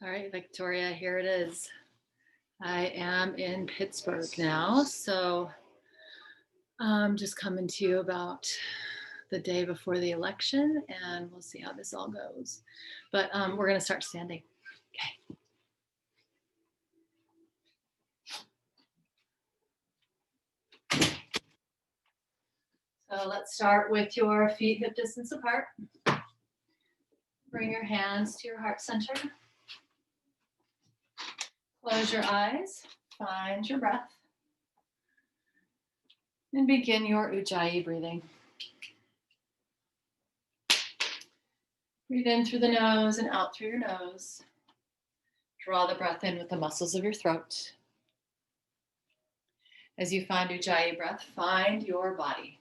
All right, Victoria, here it is. I am in Pittsburgh now, so I'm just coming to you about the day before the election, and we'll see how this all goes. But we're going to start standing. Okay. So let's start with your feet hip distance apart. Bring your hands to your heart center. Close your eyes, find your breath, and begin your Ujjayi breathing. Breathe in through the nose and out through your nose. Draw the breath in with the muscles of your throat. As you find Ujjayi breath, find your body.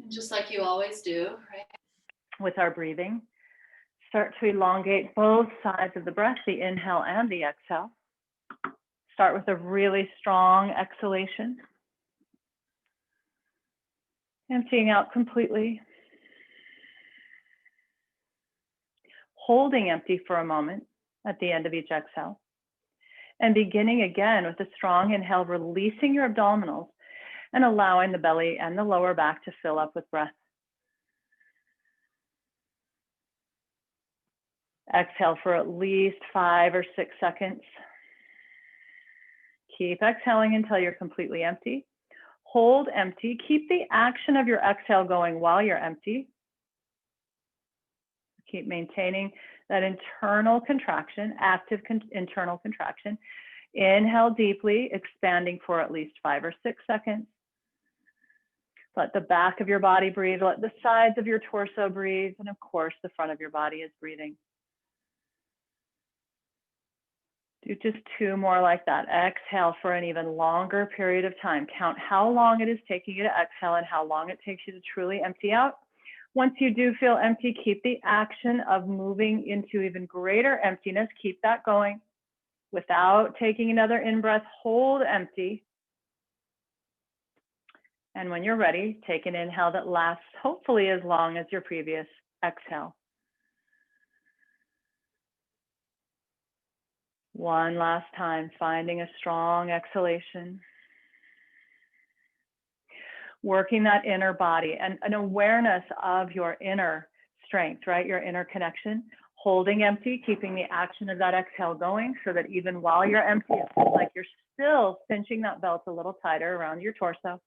And just like you always do, right? With our breathing, start to elongate both sides of the breath, the inhale and the exhale. Start with a really strong exhalation. Emptying out completely. Holding empty for a moment at the end of each exhale. And beginning again with a strong inhale, releasing your abdominals and allowing the belly and the lower back to fill up with breath. Exhale for at least 5 or 6 seconds. Keep exhaling until you're completely empty. Hold empty. Keep the action of your exhale going while you're empty. Keep maintaining that internal contraction, active internal contraction. Inhale deeply, expanding for at least 5 or 6 seconds. Let the back of your body breathe. Let the sides of your torso breathe. And of course, the front of your body is breathing. Do just 2 more like that. Exhale for an even longer period of time. Count how long it is taking you to exhale and how long it takes you to truly empty out. Once you do feel empty, keep the action of moving into even greater emptiness. Keep that going. Without taking another in-breath, hold empty. And when you're ready, take an inhale that lasts hopefully as long as your previous exhale. One last time, finding a strong exhalation. Working that inner body and an awareness of your inner strength, right? Your inner connection. Holding empty, keeping the action of that exhale going so that even while you're empty, it feels like you're still cinching that belt a little tighter around your torso.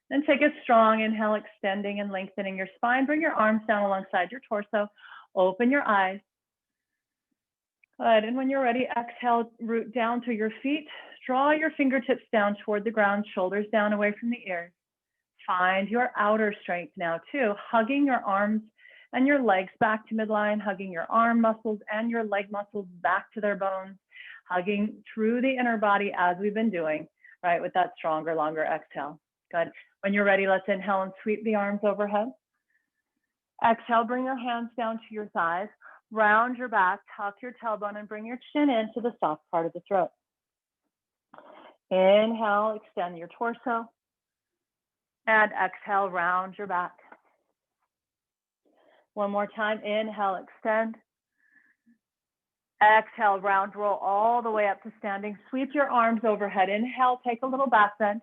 Then take a strong inhale, extending and lengthening your spine. Bring your arms down alongside your torso. Open your eyes. Good, and when you're ready, exhale, root down to your feet. Draw your fingertips down toward the ground, shoulders down away from the ears. Find your outer strength now too, hugging your arms and your legs back to midline, hugging your arm muscles and your leg muscles back to their bones, hugging through the inner body as we've been doing, right, with that stronger, longer exhale. Good. When you're ready, let's inhale and sweep the arms overhead. Exhale, bring your hands down to your thighs. Round your back, tuck your tailbone, and bring your chin into the soft part of the throat. Inhale, extend your torso. And exhale, round your back. One more time, inhale, extend. Exhale, round roll all the way up to standing. Sweep your arms overhead. Inhale, take a little back bend.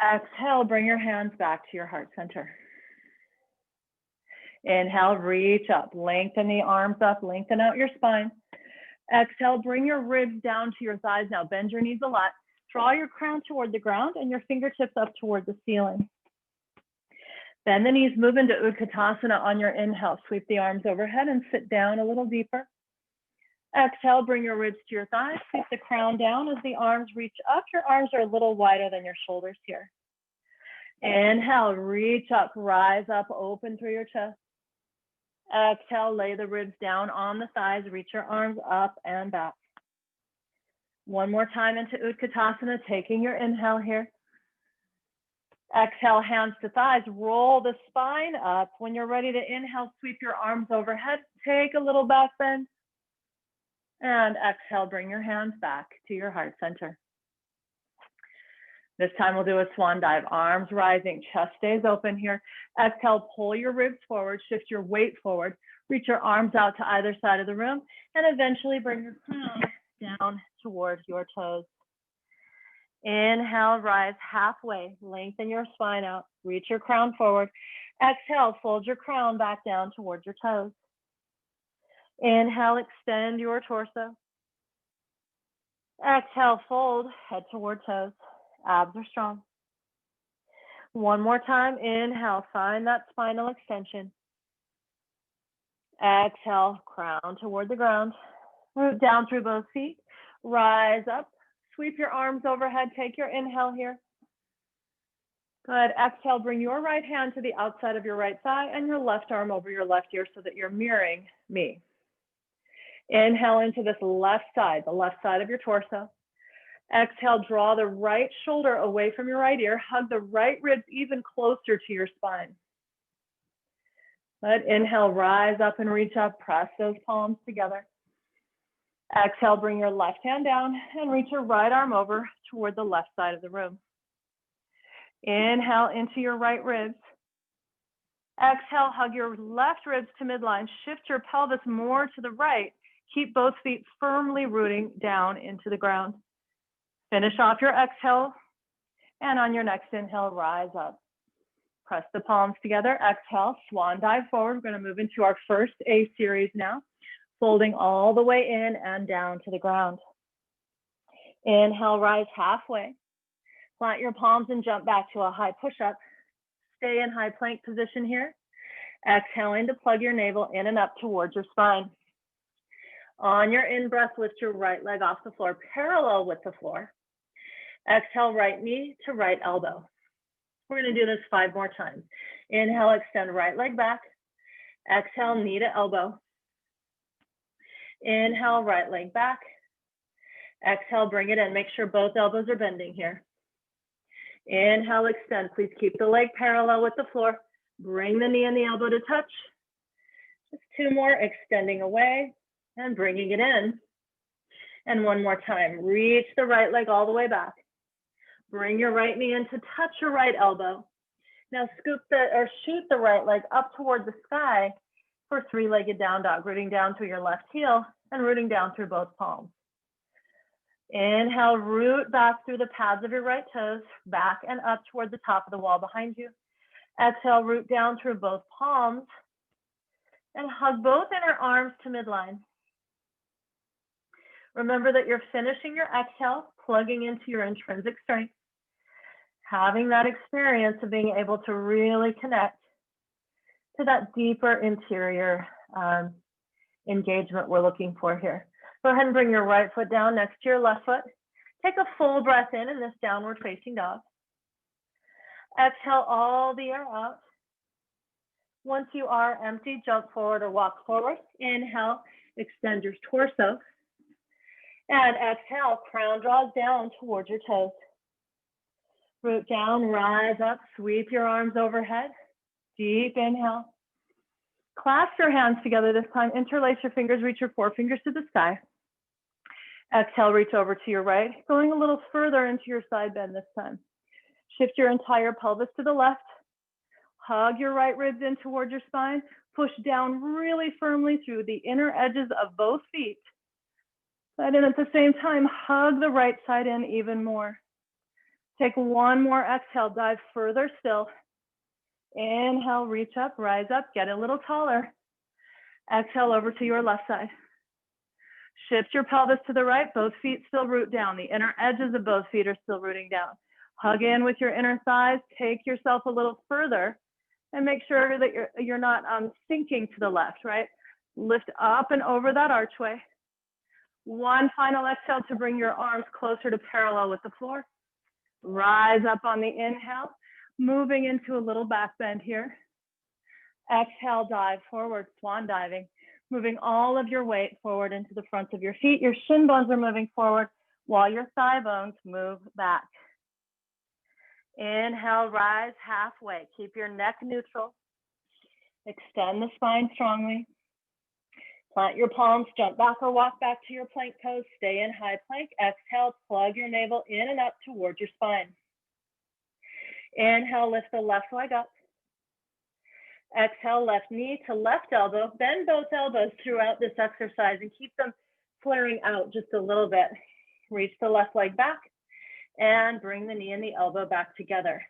Exhale, bring your hands back to your heart center. Inhale, reach up, lengthen the arms up, lengthen out your spine. Exhale, bring your ribs down to your thighs now. Bend your knees a lot. Draw your crown toward the ground and your fingertips up toward the ceiling. Bend the knees, move into Utkatasana on your inhale. Sweep the arms overhead and sit down a little deeper. Exhale, bring your ribs to your thighs. Sweep the crown down as the arms reach up. Your arms are a little wider than your shoulders here. Inhale, reach up, rise up, open through your chest. Exhale, lay the ribs down on the thighs, reach your arms up and back. One more time into Utkatasana, taking your inhale here. Exhale, hands to thighs, roll the spine up. When you're ready to inhale, sweep your arms overhead, take a little back bend. And exhale, bring your hands back to your heart center. This time we'll do a swan dive, arms rising, chest stays open here. Exhale, pull your ribs forward, shift your weight forward, reach your arms out to either side of the room, and eventually bring your crown down towards your toes. Inhale, rise halfway, lengthen your spine out, reach your crown forward. Exhale, fold your crown back down towards your toes. Inhale, extend your torso. Exhale, fold, head toward toes. Abs are strong. One more time, inhale, find that spinal extension. Exhale, crown toward the ground. Root down through both feet. Rise up, sweep your arms overhead, take your inhale here. Good, exhale, bring your right hand to the outside of your right thigh and your left arm over your left ear so that you're mirroring me. Inhale into this left side, the left side of your torso. Exhale, draw the right shoulder away from your right ear. Hug the right ribs even closer to your spine. Good. Inhale, rise up and reach up. Press those palms together. Exhale, bring your left hand down and reach your right arm over toward the left side of the room. Inhale into your right ribs. Exhale, hug your left ribs to midline. Shift your pelvis more to the right. Keep both feet firmly rooting down into the ground. Finish off your exhale, and on your next inhale, rise up. Press the palms together. Exhale, swan dive forward. We're going to move into our first A series now, folding all the way in and down to the ground. Inhale, rise halfway. Plant your palms and jump back to a high push-up. Stay in high plank position here. Exhaling to plug your navel in and up towards your spine. On your in-breath, lift your right leg off the floor, parallel with the floor. Exhale, right knee to right elbow. We're going to do this 5 more times. Inhale, extend right leg back. Exhale, knee to elbow. Inhale, right leg back. Exhale, bring it in. Make sure both elbows are bending here. Inhale, extend. Please keep the leg parallel with the floor. Bring the knee and the elbow to touch. Just 2 more, extending away and bringing it in. And 1 more time. Reach the right leg all the way back. Bring your right knee in to touch your right elbow. Now shoot the right leg up toward the sky for 3-legged down dog, rooting down through your left heel and rooting down through both palms. Inhale, root back through the pads of your right toes, back and up toward the top of the wall behind you. Exhale, root down through both palms and hug both inner arms to midline. Remember that you're finishing your exhale, plugging into your intrinsic strength, having that experience of being able to really connect to that deeper interior engagement we're looking for here. Go ahead and bring your right foot down next to your left foot. Take a full breath in this downward facing dog. Exhale all the air out. Once you are empty, jump forward or walk forward. Inhale, extend your torso. And exhale, crown draws down towards your toes. Root down, rise up, sweep your arms overhead. Deep inhale. Clasp your hands together this time. Interlace your fingers, reach your forefingers to the sky. Exhale, reach over to your right, going a little further into your side bend this time. Shift your entire pelvis to the left. Hug your right ribs in towards your spine. Push down really firmly through the inner edges of both feet. And then at the same time, hug the right side in even more. Take 1 more exhale, dive further still. Inhale, reach up, rise up, get a little taller. Exhale over to your left side. Shift your pelvis to the right, both feet still root down. The inner edges of both feet are still rooting down. Hug in with your inner thighs, take yourself a little further, and make sure that you're not sinking to the left, right? Lift up and over that archway. 1 final exhale to bring your arms closer to parallel with the floor. Rise up on the inhale, moving into a little back bend here. Exhale, dive forward, swan diving, moving all of your weight forward into the front of your feet. Your shin bones are moving forward while your thigh bones move back. Inhale, rise halfway. Keep your neck neutral. Extend the spine strongly. Plant your palms, jump back or walk back to your plank pose. Stay in high plank. Exhale, plug your navel in and up towards your spine. Inhale, lift the left leg up. Exhale, left knee to left elbow. Bend both elbows throughout this exercise and keep them flaring out just a little bit. Reach the left leg back and bring the knee and the elbow back together.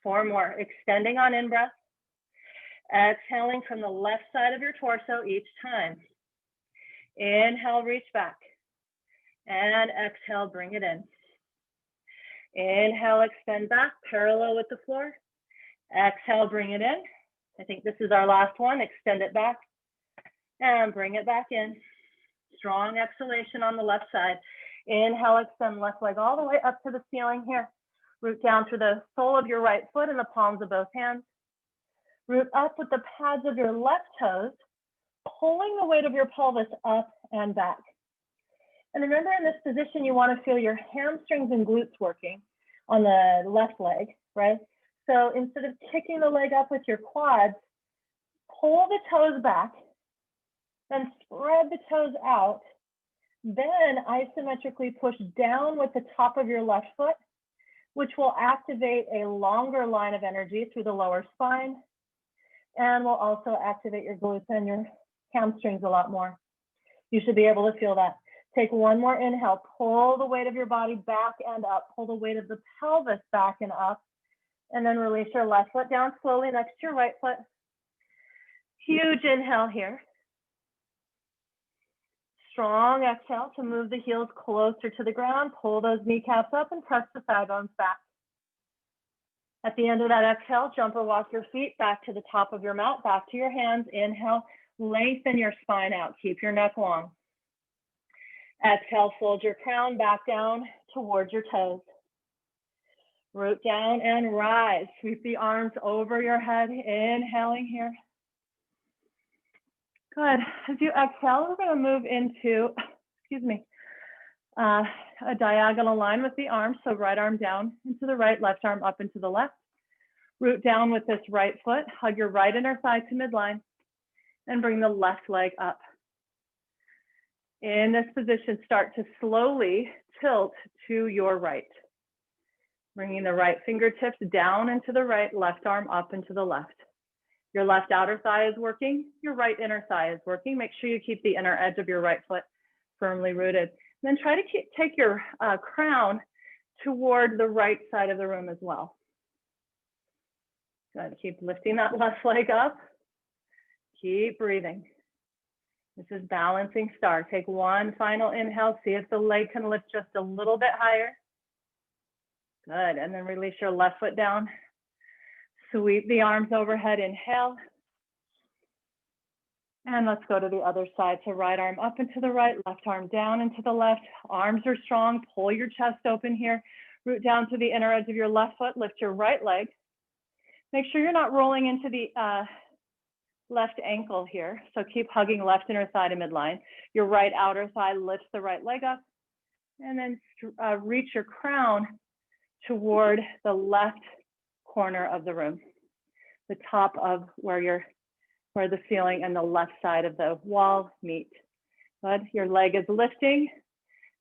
4 more, extending on in-breath. Exhaling from the left side of your torso each time. Inhale, reach back. And exhale, bring it in. Inhale, extend back, parallel with the floor. Exhale, bring it in. I think this is our last one. Extend it back and bring it back in. Strong exhalation on the left side. Inhale, extend left leg all the way up to the ceiling here. Root down through the sole of your right foot and the palms of both hands. Root up with the pads of your left toes, pulling the weight of your pelvis up and back. And remember, in this position, you want to feel your hamstrings and glutes working on the left leg, right? So instead of kicking the leg up with your quads, pull the toes back and spread the toes out. Then isometrically push down with the top of your left foot, which will activate a longer line of energy through the lower spine and will also activate your glutes and your hamstrings a lot more. You should be able to feel that. Take one more inhale, pull the weight of your body back and up, pull the weight of the pelvis back and up, and then release your left foot down slowly next to your right foot. Huge inhale here. Strong exhale to move the heels closer to the ground, pull those kneecaps up and press the thigh bones back. At the end of that exhale, jump or walk your feet back to the top of your mat, back to your hands. Inhale, lengthen your spine out, keep your neck long. Exhale, fold your crown back down towards your toes. Root down and rise. Sweep the arms over your head, inhaling here. Good. As you exhale, we're going to move into, a diagonal line with the arms. So right arm down into the right, left arm up into the left. Root down with this right foot. Hug your right inner thigh to midline and bring the left leg up. In this position, start to slowly tilt to your right. Bringing the right fingertips down into the right, left arm up into the left. Your left outer thigh is working, your right inner thigh is working. Make sure you keep the inner edge of your right foot firmly rooted. Then try to take your crown toward the right side of the room as well. Good, keep lifting that left leg up. Keep breathing. This is balancing star. Take one final inhale. See if the leg can lift just a little bit higher. Good, and then release your left foot down. Sweep the arms overhead, inhale. And let's go to the other side. So right arm up into the right, left arm down into the left. Arms are strong, pull your chest open here. Root down to the inner edge of your left foot, lift your right leg. Make sure you're not rolling into the left ankle here. So keep hugging left inner thigh to midline. Your right outer thigh lifts the right leg up. And then reach your crown toward the left corner of the room, the top of where the ceiling and the left side of the wall meet. Good. Your leg is lifting.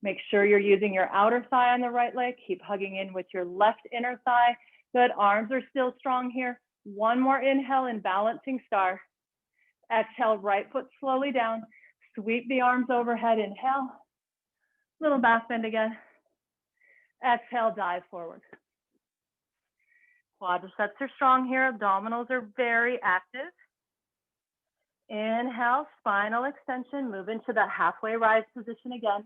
Make sure you're using your outer thigh on the right leg. Keep hugging in with your left inner thigh. Good. Arms are still strong here. One more inhale in balancing star. Exhale, right foot slowly down. Sweep the arms overhead. Inhale. Little back bend again. Exhale, dive forward. Quadriceps are strong here. Abdominals are very active. Inhale, spinal extension. Move into that halfway rise position again.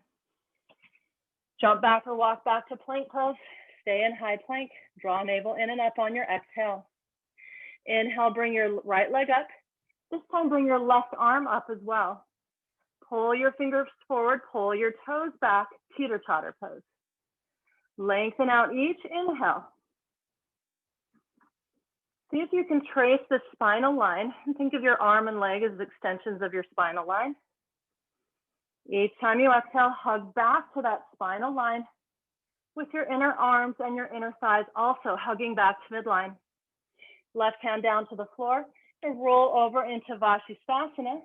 Jump back or walk back to plank pose. Stay in high plank. Draw navel in and up on your exhale. Inhale, bring your right leg up. This time, bring your left arm up as well. Pull your fingers forward. Pull your toes back. Teeter-totter pose. Lengthen out each inhale. See if you can trace the spinal line and think of your arm and leg as extensions of your spinal line. Each time you exhale, hug back to that spinal line with your inner arms and your inner thighs also hugging back to midline. Left hand down to the floor and roll over into Vashistasana.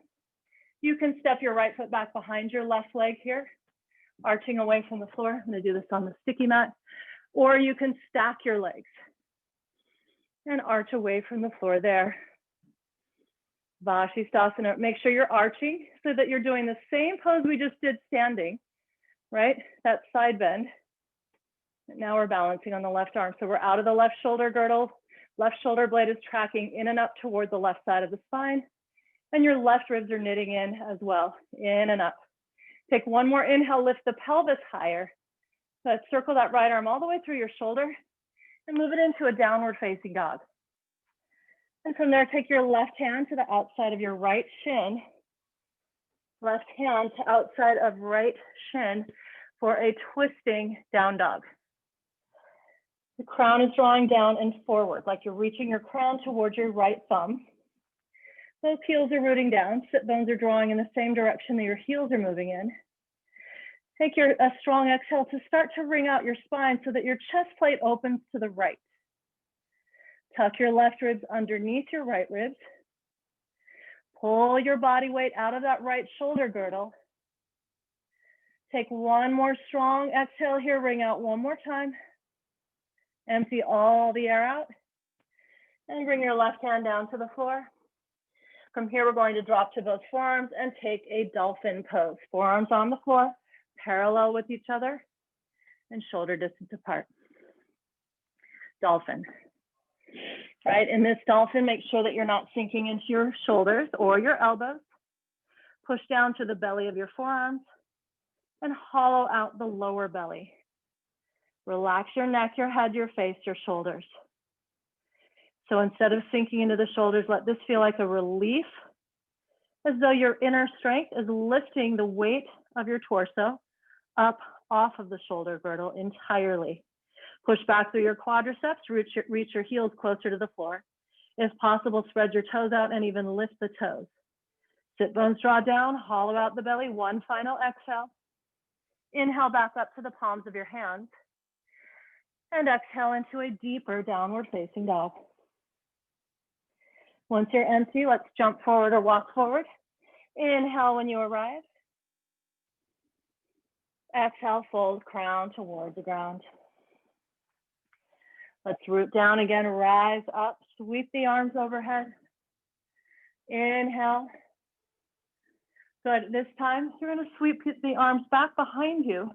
You can step your right foot back behind your left leg here, arching away from the floor. I'm going to do this on the sticky mat. Or you can stack your legs. And arch away from the floor there. Vashistasana, make sure you're arching so that you're doing the same pose we just did standing, right? That side bend. Now we're balancing on the left arm. So we're out of the left shoulder girdle. Left shoulder blade is tracking in and up toward the left side of the spine. And your left ribs are knitting in as well, in and up. Take one more inhale, lift the pelvis higher. So circle that right arm all the way through your shoulder and move it into a downward facing dog. And from there, take your left hand to the outside of your right shin. Left hand to outside of right shin for a twisting down dog. The crown is drawing down and forward, like you're reaching your crown towards your right thumb. Those heels are rooting down. Sit bones are drawing in the same direction that your heels are moving in. Take a strong exhale to start to wring out your spine so that your chest plate opens to the right. Tuck your left ribs underneath your right ribs. Pull your body weight out of that right shoulder girdle. Take one more strong exhale here, wring out one more time. Empty all the air out. And bring your left hand down to the floor. From here, we're going to drop to both forearms and take a dolphin pose. Forearms on the floor, parallel with each other, and shoulder distance apart. Dolphin. Right, in this dolphin, make sure that you're not sinking into your shoulders or your elbows. Push down to the belly of your forearms and hollow out the lower belly. Relax your neck, your head, your face, your shoulders. So instead of sinking into the shoulders, let this feel like a relief, as though your inner strength is lifting the weight of your torso up off of the shoulder girdle entirely. Push back through your quadriceps, reach your heels closer to the floor. If possible, spread your toes out and even lift the toes. Sit bones draw down, hollow out the belly, one final exhale. Inhale back up to the palms of your hands. And exhale into a deeper downward facing dog. Once you're empty, let's jump forward or walk forward. Inhale when you arrive. Exhale, fold crown towards the ground. Let's root down again, rise up, sweep the arms overhead. Inhale. Good, this time you're gonna sweep the arms back behind you.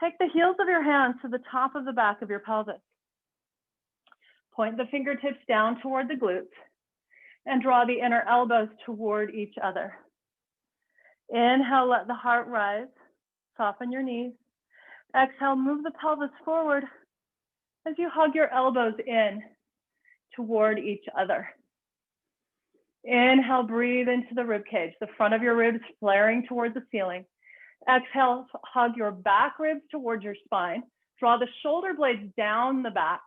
Take the heels of your hands to the top of the back of your pelvis. Point the fingertips down toward the glutes and draw the inner elbows toward each other. Inhale, let the heart rise, soften your knees. Exhale, move the pelvis forward as you hug your elbows in toward each other. Inhale, breathe into the rib cage, the front of your ribs flaring towards the ceiling. Exhale, hug your back ribs towards your spine. Draw the shoulder blades down the back.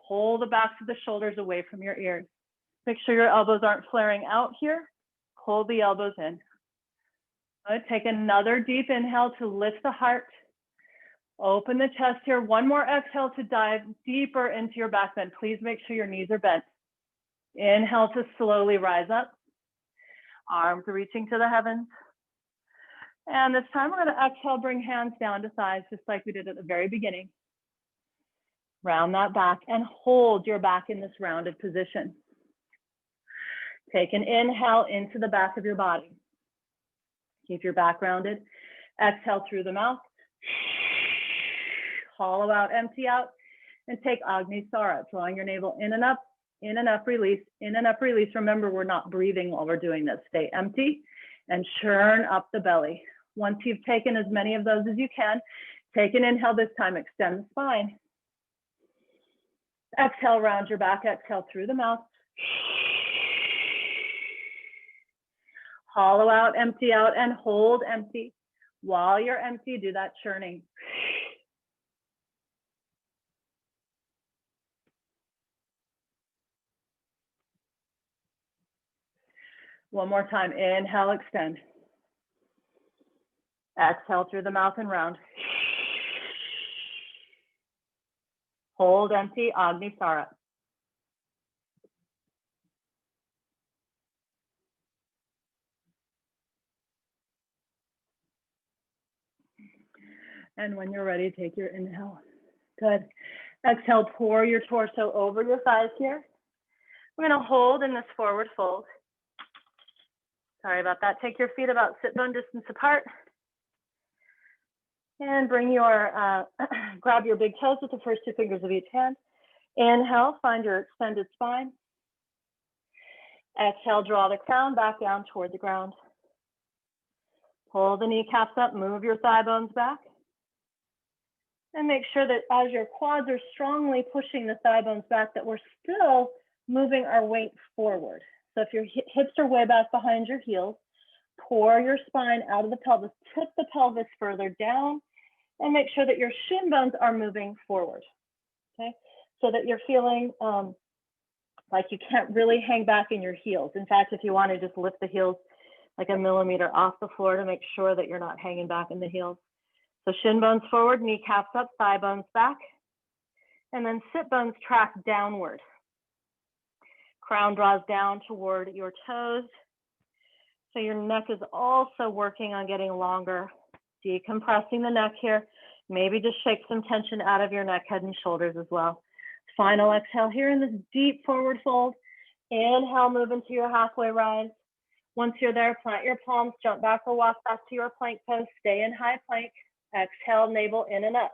Pull the backs of the shoulders away from your ears. Make sure your elbows aren't flaring out here. Pull the elbows in. Good. Take another deep inhale to lift the heart. Open the chest here. One more exhale to dive deeper into your back bend. Please make sure your knees are bent. Inhale to slowly rise up. Arms reaching to the heavens. And this time we're going to exhale, bring hands down to thighs, just like we did at the very beginning. Round that back and hold your back in this rounded position. Take an inhale into the back of your body. Keep your back rounded. Exhale through the mouth. Hollow out, empty out, and take Agnisara, drawing your navel in and up, release, in and up, release. Remember, we're not breathing while we're doing this. Stay empty and churn up the belly. Once you've taken as many of those as you can, take an inhale this time, extend the spine. Exhale, round your back, exhale through the mouth. Hollow out, and hold empty. While you're empty, do that churning. One more time, inhale, extend. Exhale through the mouth and round. Hold empty, Agnisara. And when you're ready, take your inhale. Good. Exhale, pour your torso over your thighs here. We're going to hold in this forward fold. Sorry about that. Take your feet about sit bone distance apart. And bring your, grab your big toes with the first two fingers of each hand. Inhale, find your extended spine. Exhale, draw the crown back down toward the ground. Pull the kneecaps up, move your thigh bones back. And make sure that as your quads are strongly pushing the thigh bones back, that we're still moving our weight forward. So if your hips are way back behind your heels, pour your spine out of the pelvis, tip the pelvis further down, and make sure that your shin bones are moving forward, okay? So that you're feeling like you can't really hang back in your heels. In fact, if you want to just lift the heels like a millimeter off the floor to make sure that you're not hanging back in the heels. So shin bones forward, kneecaps up, thigh bones back, and then sit bones track downward. Crown draws down toward your toes. So your neck is also working on getting longer, decompressing the neck here. Maybe just shake some tension out of your neck, head and shoulders as well. Final exhale here in this deep forward fold. Inhale, move into your halfway rise. Once you're there, plant your palms, jump back or walk back to your plank pose, stay in high plank. Exhale, navel in and up.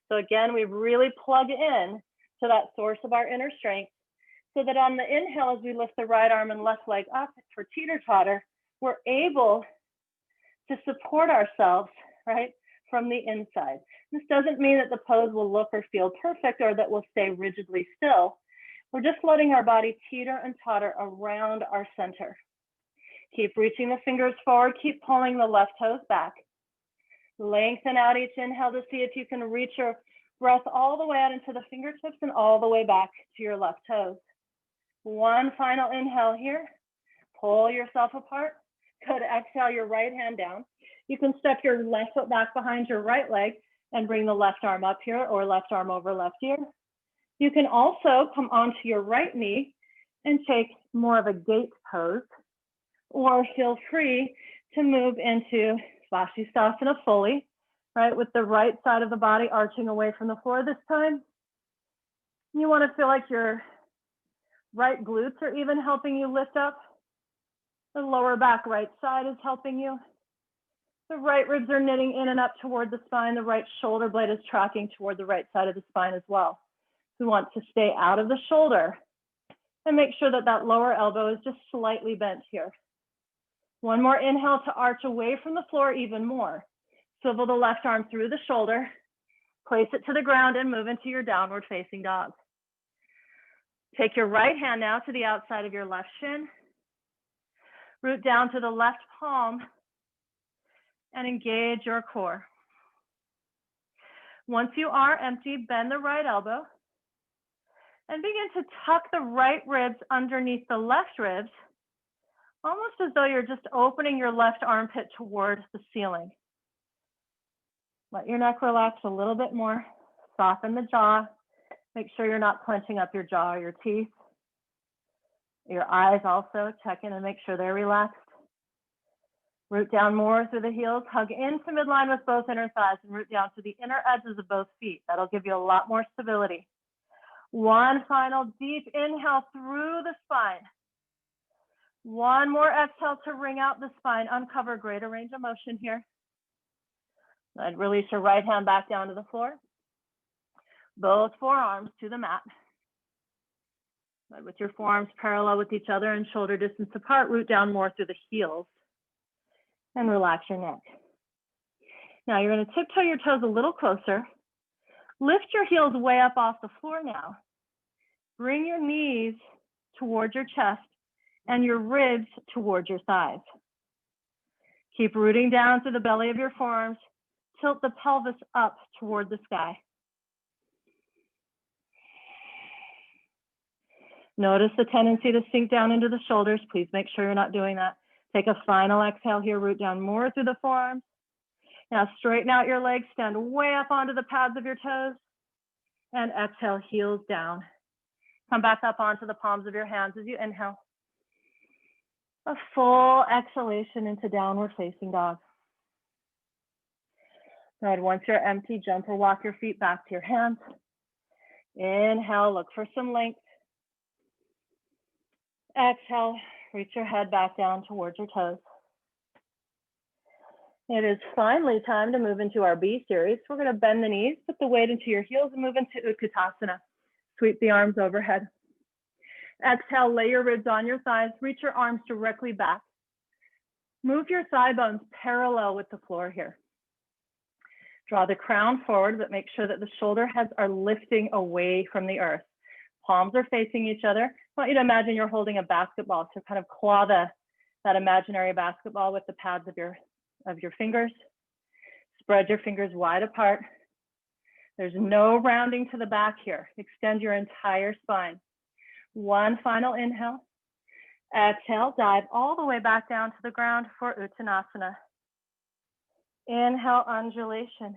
So again, we really plug in to that source of our inner strength so that on the inhale, as we lift the right arm and left leg up for teeter-totter, we're able to support ourselves, right, from the inside. This doesn't mean that the pose will look or feel perfect or that we'll stay rigidly still. We're just letting our body teeter and totter around our center. Keep reaching the fingers forward, keep pulling the left toes back. Lengthen out each inhale to see if you can reach your breath all the way out into the fingertips and all the way back to your left toes. One final inhale here. Pull yourself apart. Good. Exhale your right hand down. You can step your left foot back behind your right leg and bring the left arm up here or left arm over left ear. You can also come onto your right knee and take more of a gate pose, or feel free to move into Vashistasana fully, right? With the right side of the body arching away from the floor this time. You want to feel like your right glutes are even helping you lift up. The lower back right side is helping you. The right ribs are knitting in and up toward the spine. The right shoulder blade is tracking toward the right side of the spine as well. We want to stay out of the shoulder and make sure that that lower elbow is just slightly bent here. One more inhale to arch away from the floor even more. Swivel the left arm through the shoulder, place it to the ground and move into your downward facing dog. Take your right hand now to the outside of your left shin. Root down to the left palm and engage your core. Once you are empty, bend the right elbow and begin to tuck the right ribs underneath the left ribs, almost as though you're just opening your left armpit toward the ceiling. Let your neck relax a little bit more. Soften the jaw. Make sure you're not clenching up your jaw or your teeth. Your eyes also, check in and make sure they're relaxed. Root down more through the heels. Hug into midline with both inner thighs and root down to the inner edges of both feet. That'll give you a lot more stability. One final deep inhale through the spine. One more exhale to wring out the spine. Uncover greater range of motion here. And release your right hand back down to the floor. Both forearms to the mat. With your forearms parallel with each other and shoulder distance apart, root down more through the heels and relax your neck. Now you're going to tiptoe your toes a little closer. Lift your heels way up off the floor now. Bring your knees towards your chest and your ribs towards your thighs. Keep rooting down through the belly of your forearms. Tilt the pelvis up toward the sky. Notice the tendency to sink down into the shoulders. Please make sure you're not doing that. Take a final exhale here, root down more through the forearms. Now straighten out your legs, stand way up onto the pads of your toes, and exhale, heels down. Come back up onto the palms of your hands as you inhale. A full exhalation into downward facing dog. Good. Once you're empty, jump or walk your feet back to your hands. Inhale, look for some length. Exhale, reach your head back down towards your toes. It is finally time to move into our B series. We're going to bend the knees, put the weight into your heels, and move into Utkatasana. Sweep the arms overhead. Exhale, lay your ribs on your thighs, reach your arms directly back. Move your thigh bones parallel with the floor here. Draw the crown forward, but make sure that the shoulder heads are lifting away from the earth. Palms are facing each other. I want you to imagine you're holding a basketball, so kind of claw that imaginary basketball with the pads of your fingers. Spread your fingers wide apart. There's no rounding to the back here. Extend your entire spine. One final inhale. Exhale, dive all the way back down to the ground for Uttanasana. Inhale, undulation.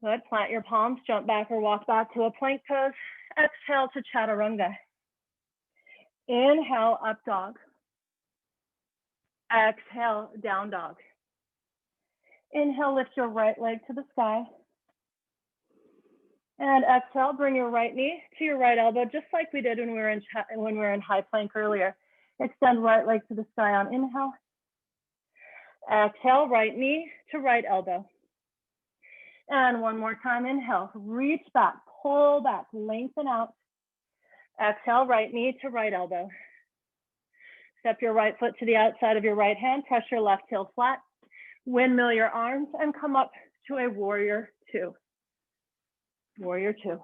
Good, plant your palms, jump back or walk back to a plank pose. Exhale to chaturanga. Inhale, up dog. Exhale, down dog. Inhale, lift your right leg to the sky. And exhale, bring your right knee to your right elbow, just like we did when we were in high plank earlier. Extend right leg to the sky on inhale. Exhale, right knee to right elbow. And one more time, inhale, reach back, pull back, lengthen out. Exhale, right knee to right elbow. Step your right foot to the outside of your right hand, press your left heel flat, windmill your arms, and come up to a warrior two. Warrior two.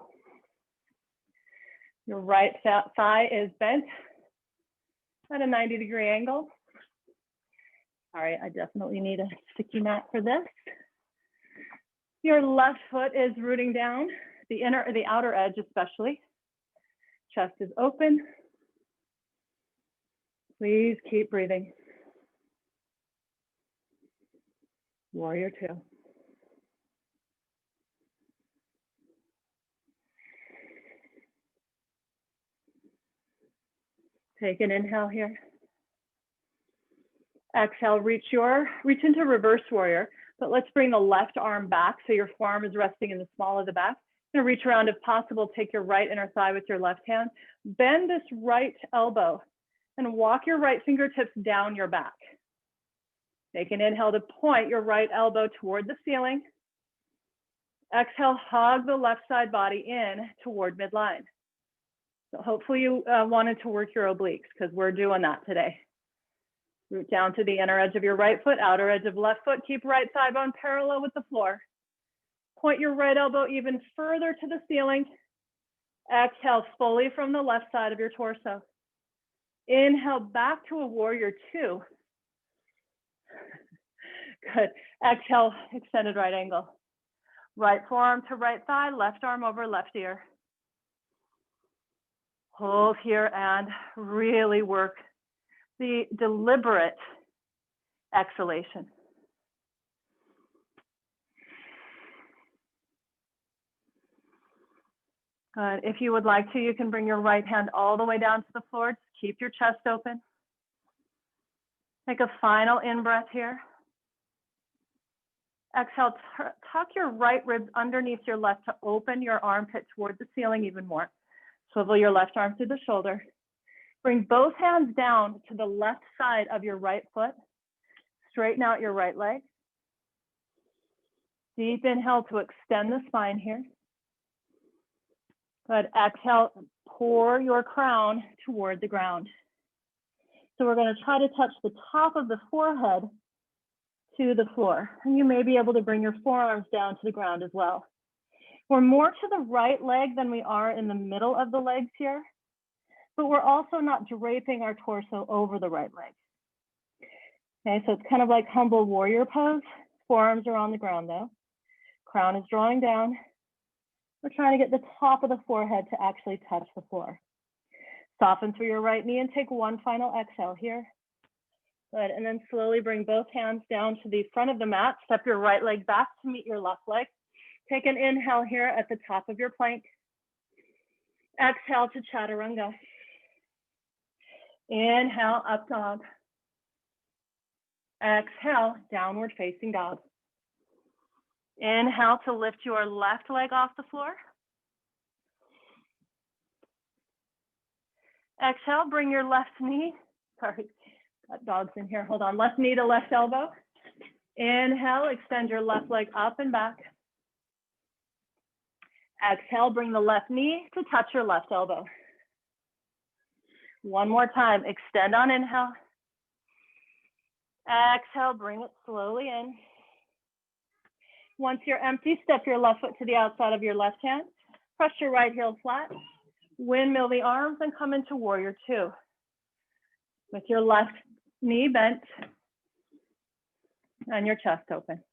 Your right thigh is bent at a 90-degree angle. All right, I definitely need a sticky mat for this. Your left foot is rooting down, the outer edge especially. Chest is open. Please keep breathing. Warrior two. Take an inhale here. Exhale, reach into reverse warrior, but let's bring the left arm back so your forearm is resting in the small of the back. You're gonna reach around if possible, take your right inner thigh with your left hand, bend this right elbow and walk your right fingertips down your back. Take an inhale to point your right elbow toward the ceiling. Exhale, hug the left side body in toward midline. So hopefully you wanted to work your obliques because we're doing that today. Root down to the inner edge of your right foot, outer edge of left foot. Keep right thigh bone parallel with the floor. Point your right elbow even further to the ceiling. Exhale fully from the left side of your torso. Inhale back to a warrior two. Good. Exhale, extended right angle. Right forearm to right thigh, left arm over left ear. Hold here and really work the deliberate exhalation. Good. If you would like to, you can bring your right hand all the way down to the floor. Just keep your chest open. Take a final in-breath here. Exhale, tuck your right ribs underneath your left to open your armpit toward the ceiling even more. Swivel your left arm through the shoulder. Bring both hands down to the left side of your right foot. Straighten out your right leg. Deep inhale to extend the spine here. Good. Exhale, pour your crown toward the ground. So we're going to try to touch the top of the forehead to the floor. And you may be able to bring your forearms down to the ground as well. We're more to the right leg than we are in the middle of the legs here, but we're also not draping our torso over the right leg. Okay, so it's kind of like humble warrior pose. Forearms are on the ground though. Crown is drawing down. We're trying to get the top of the forehead to actually touch the floor. Soften through your right knee and take one final exhale here. Good, and then slowly bring both hands down to the front of the mat. Step your right leg back to meet your left leg. Take an inhale here at the top of your plank. Exhale to chaturanga. Inhale, up dog. Exhale, downward facing dog. Inhale to lift your left leg off the floor. Exhale, bring your left knee. Sorry, got dogs in here. Hold on. Left knee to left elbow. Inhale, extend your left leg up and back. Exhale, bring the left knee to touch your left elbow. One more time. Extend on inhale. Exhale, bring it slowly in. Once you're empty, step your left foot to the outside of your left hand. Press your right heel flat. Windmill the arms and come into warrior two. With your left knee bent and your chest open.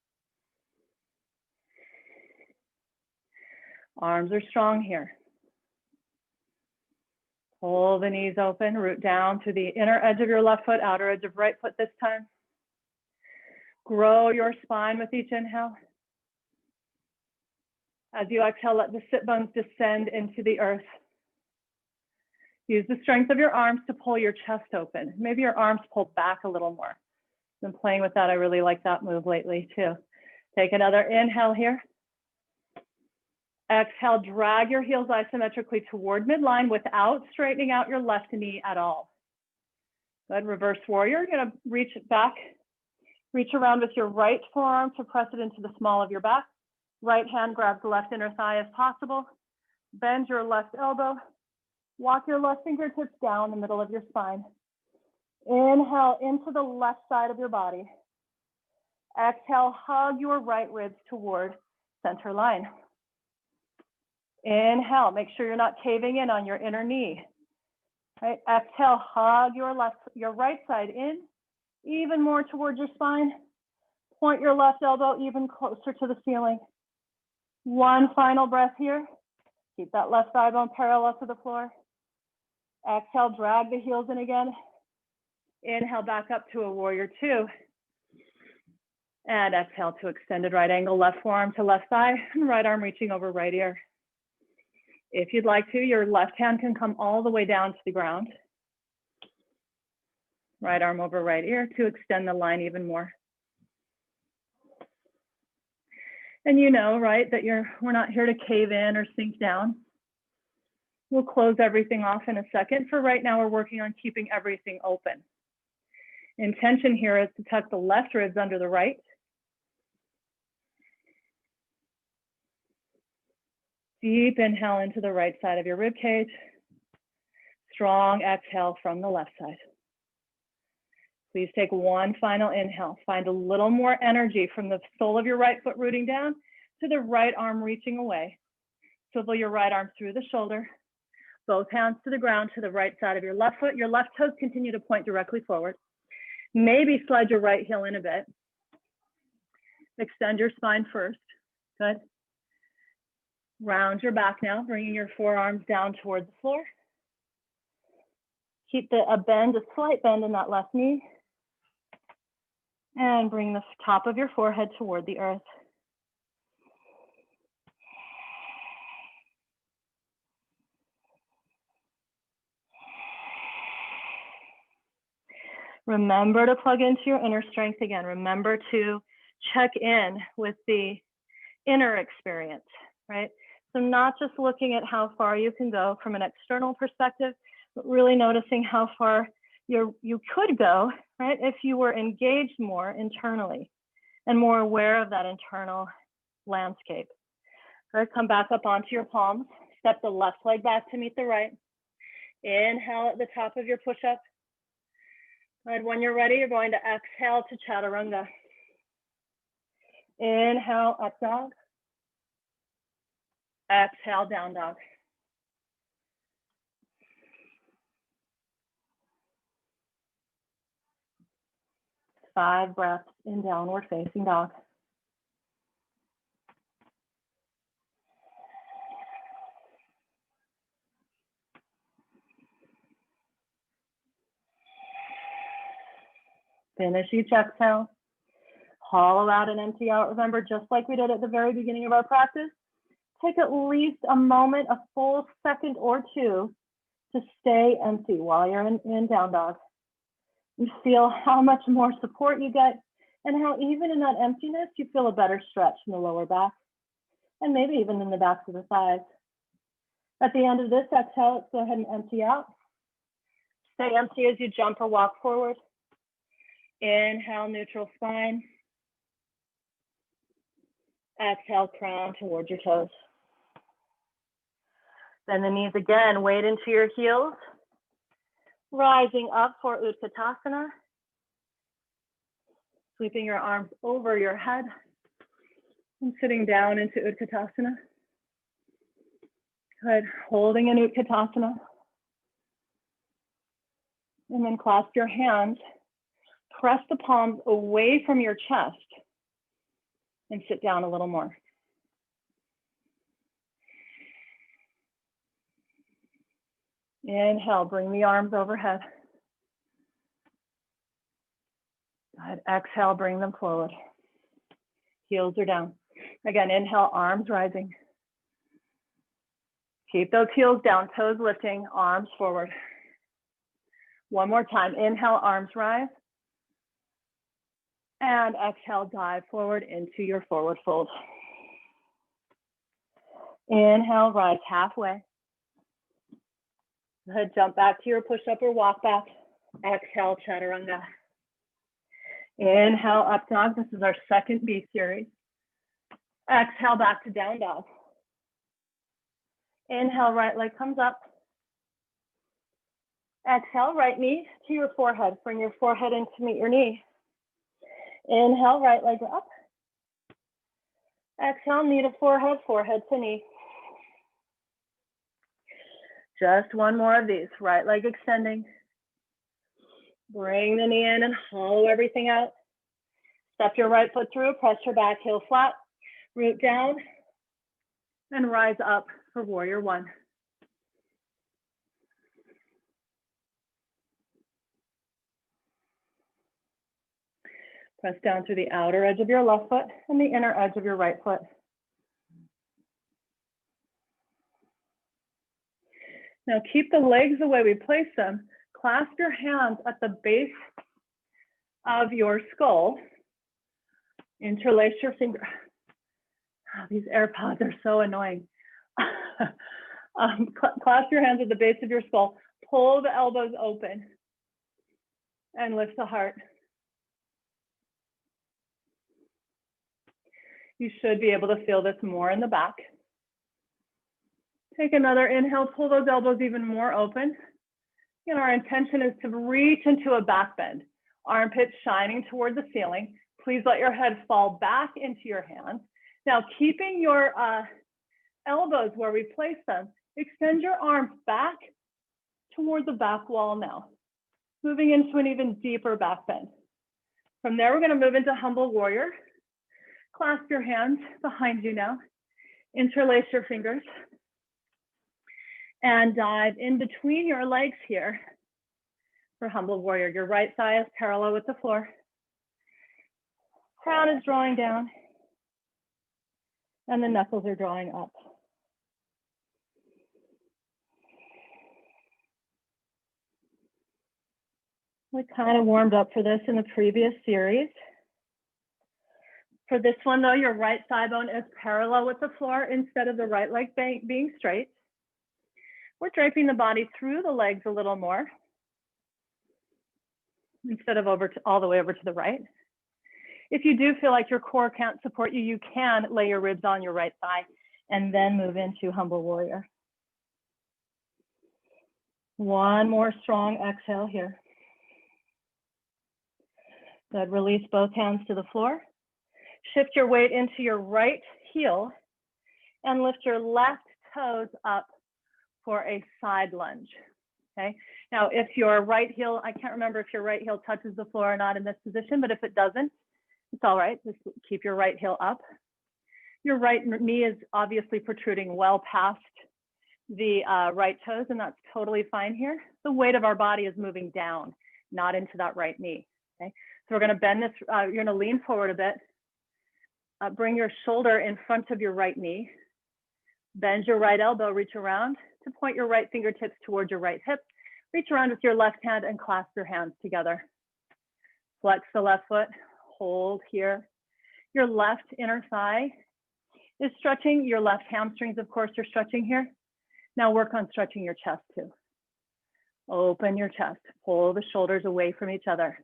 Arms are strong here. Pull the knees open, root down to the inner edge of your left foot, outer edge of right foot this time. Grow your spine with each inhale. As you exhale, let the sit bones descend into the earth. Use the strength of your arms to pull your chest open. Maybe your arms pull back a little more. Been playing with that. I really like that move lately too. Take another inhale here. Exhale, drag your heels isometrically toward midline without straightening out your left knee at all. Good, reverse warrior. You're gonna reach back, reach around with your right forearm to press it into the small of your back. Right hand grabs the left inner thigh as possible. Bend your left elbow. Walk your left fingertips down the middle of your spine. Inhale into the left side of your body. Exhale, hug your right ribs toward center line. Inhale, make sure you're not caving in on your inner knee. Right? Exhale, hug your right side in, even more towards your spine. Point your left elbow even closer to the ceiling. One final breath here. Keep that left thigh bone parallel to the floor. Exhale, drag the heels in again. Inhale back up to a warrior two. And exhale to extended right angle, left forearm to left thigh, and right arm reaching over right ear. If you'd like to, your left hand can come all the way down to the ground. Right arm over right ear to extend the line even more. And you know, right, that we're not here to cave in or sink down. We'll close everything off in a second. For right now, we're working on keeping everything open. Intention here is to tuck the left ribs under the right. Deep inhale into the right side of your rib cage. Strong exhale from the left side. Please take one final inhale. Find a little more energy from the sole of your right foot rooting down to the right arm reaching away. Swivel your right arm through the shoulder. Both hands to the ground to the right side of your left foot. Your left toes continue to point directly forward. Maybe slide your right heel in a bit. Extend your spine first. Good. Round your back now, bringing your forearms down towards the floor. Keep a slight bend in that left knee. And bring the top of your forehead toward the earth. Remember to plug into your inner strength again. Remember to check in with the inner experience, right? So not just looking at how far you can go from an external perspective, but really noticing how far you could go, right? If you were engaged more internally and more aware of that internal landscape. Right, come back up onto your palms. Step the left leg back to meet the right. Inhale at the top of your push-up. Right, when you're ready, you're going to exhale to chaturanga. Inhale, up dog. Exhale, down dog. Five breaths in downward facing dog. Finish each exhale. Hollow out and empty out. Remember, just like we did at the very beginning of our practice, take at least a moment, a full second or two to stay empty while you're in down dog. You feel how much more support you get and how even in that emptiness, you feel a better stretch in the lower back and maybe even in the backs of the thighs. At the end of this exhale, let's go ahead and empty out. Stay empty as you jump or walk forward. Inhale, neutral spine. Exhale, crown towards your toes. Bend the knees again, weight into your heels. Rising up for Utkatasana. Sweeping your arms over your head and sitting down into Utkatasana. Good, holding in Utkatasana. And then clasp your hands. Press the palms away from your chest and sit down a little more. Inhale, bring the arms overhead. Good. Exhale, bring them forward. Heels are down. Again, inhale, arms rising. Keep those heels down, toes lifting, arms forward. One more time. Inhale, arms rise. And exhale, dive forward into your forward fold. Inhale, rise halfway. Good, jump back to your push-up or walk back. Exhale, chaturanga. Inhale, up dog. This is our second B series. Exhale, back to down dog. Inhale, right leg comes up. Exhale, right knee to your forehead. Bring your forehead in to meet your knee. Inhale, right leg up. Exhale, knee to forehead, forehead to knee. Just one more of these. Right leg extending. Bring the knee in and hollow everything out. Step your right foot through, press your back heel flat, root down, and rise up for warrior one. Press down through the outer edge of your left foot and the inner edge of your right foot. Now keep the legs the way we place them. Clasp your hands at the base of your skull. Interlace your finger. Oh, these AirPods are so annoying. Clasp your hands at the base of your skull. Pull the elbows open and lift the heart. You should be able to feel this more in the back. Take another inhale, pull those elbows even more open. And our intention is to reach into a back bend. Armpits shining toward the ceiling. Please let your head fall back into your hands. Now, keeping your elbows where we place them, extend your arms back toward the back wall now. Moving into an even deeper back bend. From there, we're going to move into humble warrior. Clasp your hands behind you now. Interlace your fingers. And dive in between your legs here for humble warrior. Your right thigh is parallel with the floor. Crown is drawing down. And the knuckles are drawing up. We kind of warmed up for this in the previous series. For this one though, your right thigh bone is parallel with the floor instead of the right leg being straight. We're draping the body through the legs a little more instead of all the way over to the right. If you do feel like your core can't support you, you can lay your ribs on your right thigh and then move into humble warrior. One more strong exhale here. Good, release both hands to the floor. Shift your weight into your right heel and lift your left toes up for a side lunge, okay? Now, if your right heel, I can't remember if your right heel touches the floor or not in this position, but if it doesn't, it's all right, just keep your right heel up. Your right knee is obviously protruding well past the right toes, and that's totally fine here. The weight of our body is moving down, not into that right knee, okay? So we're gonna bend this, you're gonna lean forward a bit, bring your shoulder in front of your right knee, bend your right elbow, reach around to point your right fingertips towards your right hip. Reach around with your left hand and clasp your hands together. Flex the left foot, hold here. Your left inner thigh is stretching. Your left hamstrings, of course, are stretching here. Now work on stretching your chest too. Open your chest. Pull the shoulders away from each other.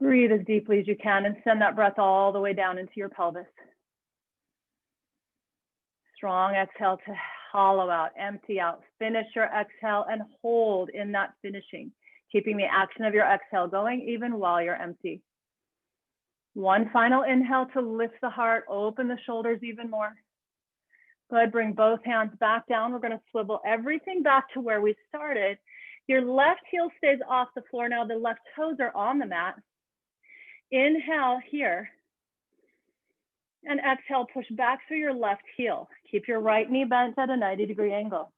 Breathe as deeply as you can and send that breath all the way down into your pelvis. Strong exhale to hollow out, empty out. Finish your exhale and hold in that finishing, keeping the action of your exhale going even while you're empty. One final inhale to lift the heart, open the shoulders even more. Good, bring both hands back down. We're gonna swivel everything back to where we started. Your left heel stays off the floor now. The left toes are on the mat. Inhale here. And exhale, push back through your left heel. Keep your right knee bent at a 90-degree angle.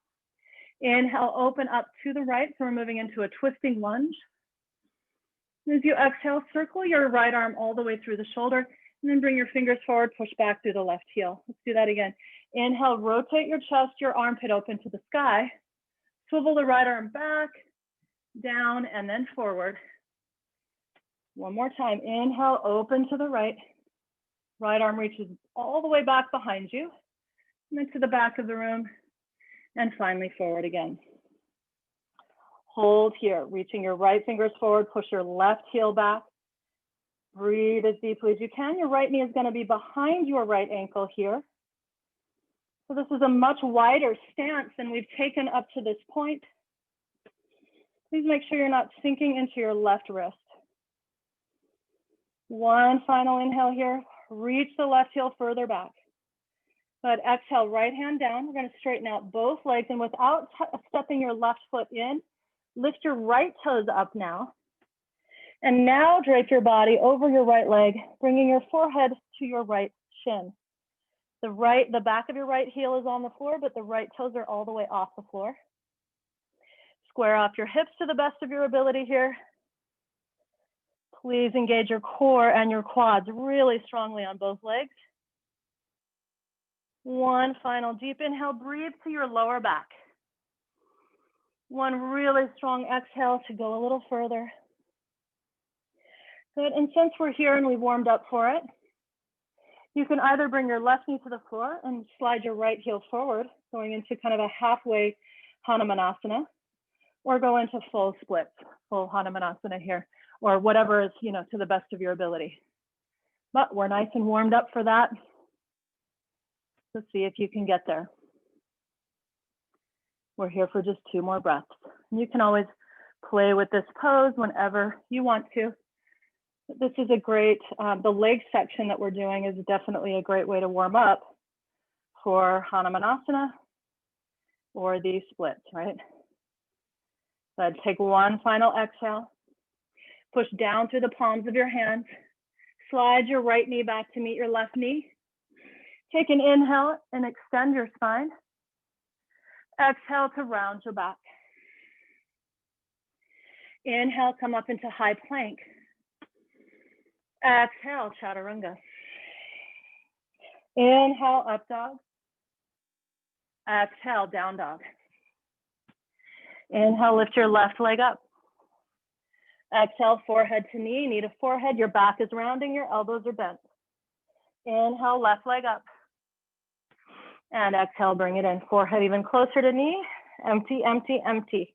Inhale, open up to the right. So we're moving into a twisting lunge. As you exhale, circle your right arm all the way through the shoulder, and then bring your fingers forward, push back through the left heel. Let's do that again. Inhale, rotate your chest, your armpit open to the sky. Swivel the right arm back, down, and then forward. One more time. Inhale, open to the right. Right arm reaches all the way back behind you, and then to the back of the room, and finally forward again. Hold here, reaching your right fingers forward, push your left heel back. Breathe as deeply as you can. Your right knee is going to be behind your right ankle here. So this is a much wider stance than we've taken up to this point. Please make sure you're not sinking into your left wrist. One final inhale here. Reach the left heel further back. Good, exhale, right hand down. We're going to straighten out both legs, and without stepping your left foot in, lift your right toes up now. And now drape your body over your right leg, bringing your forehead to your right shin. The back of your right heel is on the floor, but the right toes are all the way off the floor. Square off your hips to the best of your ability here. Please engage your core and your quads really strongly on both legs. One final deep inhale, breathe to your lower back. One really strong exhale to go a little further. Good, and since we're here and we've warmed up for it, you can either bring your left knee to the floor and slide your right heel forward, going into kind of a halfway Hanumanasana, or go into full splits, full Hanumanasana here, or whatever is, to the best of your ability. But we're nice and warmed up for that. Let's see if you can get there. We're here for just 2 more breaths. And you can always play with this pose whenever you want to. This is a great, the leg section that we're doing is definitely a great way to warm up for Hanumanasana or these splits, right? So take one final exhale. Push down through the palms of your hands. Slide your right knee back to meet your left knee. Take an inhale and extend your spine. Exhale to round your back. Inhale, come up into high plank. Exhale, chaturanga. Inhale, up dog. Exhale, down dog. Inhale, lift your left leg up. Exhale, forehead to knee to forehead. Your back is rounding, your elbows are bent. Inhale, left leg up. And exhale, bring it in. Forehead even closer to knee. Empty, empty, empty.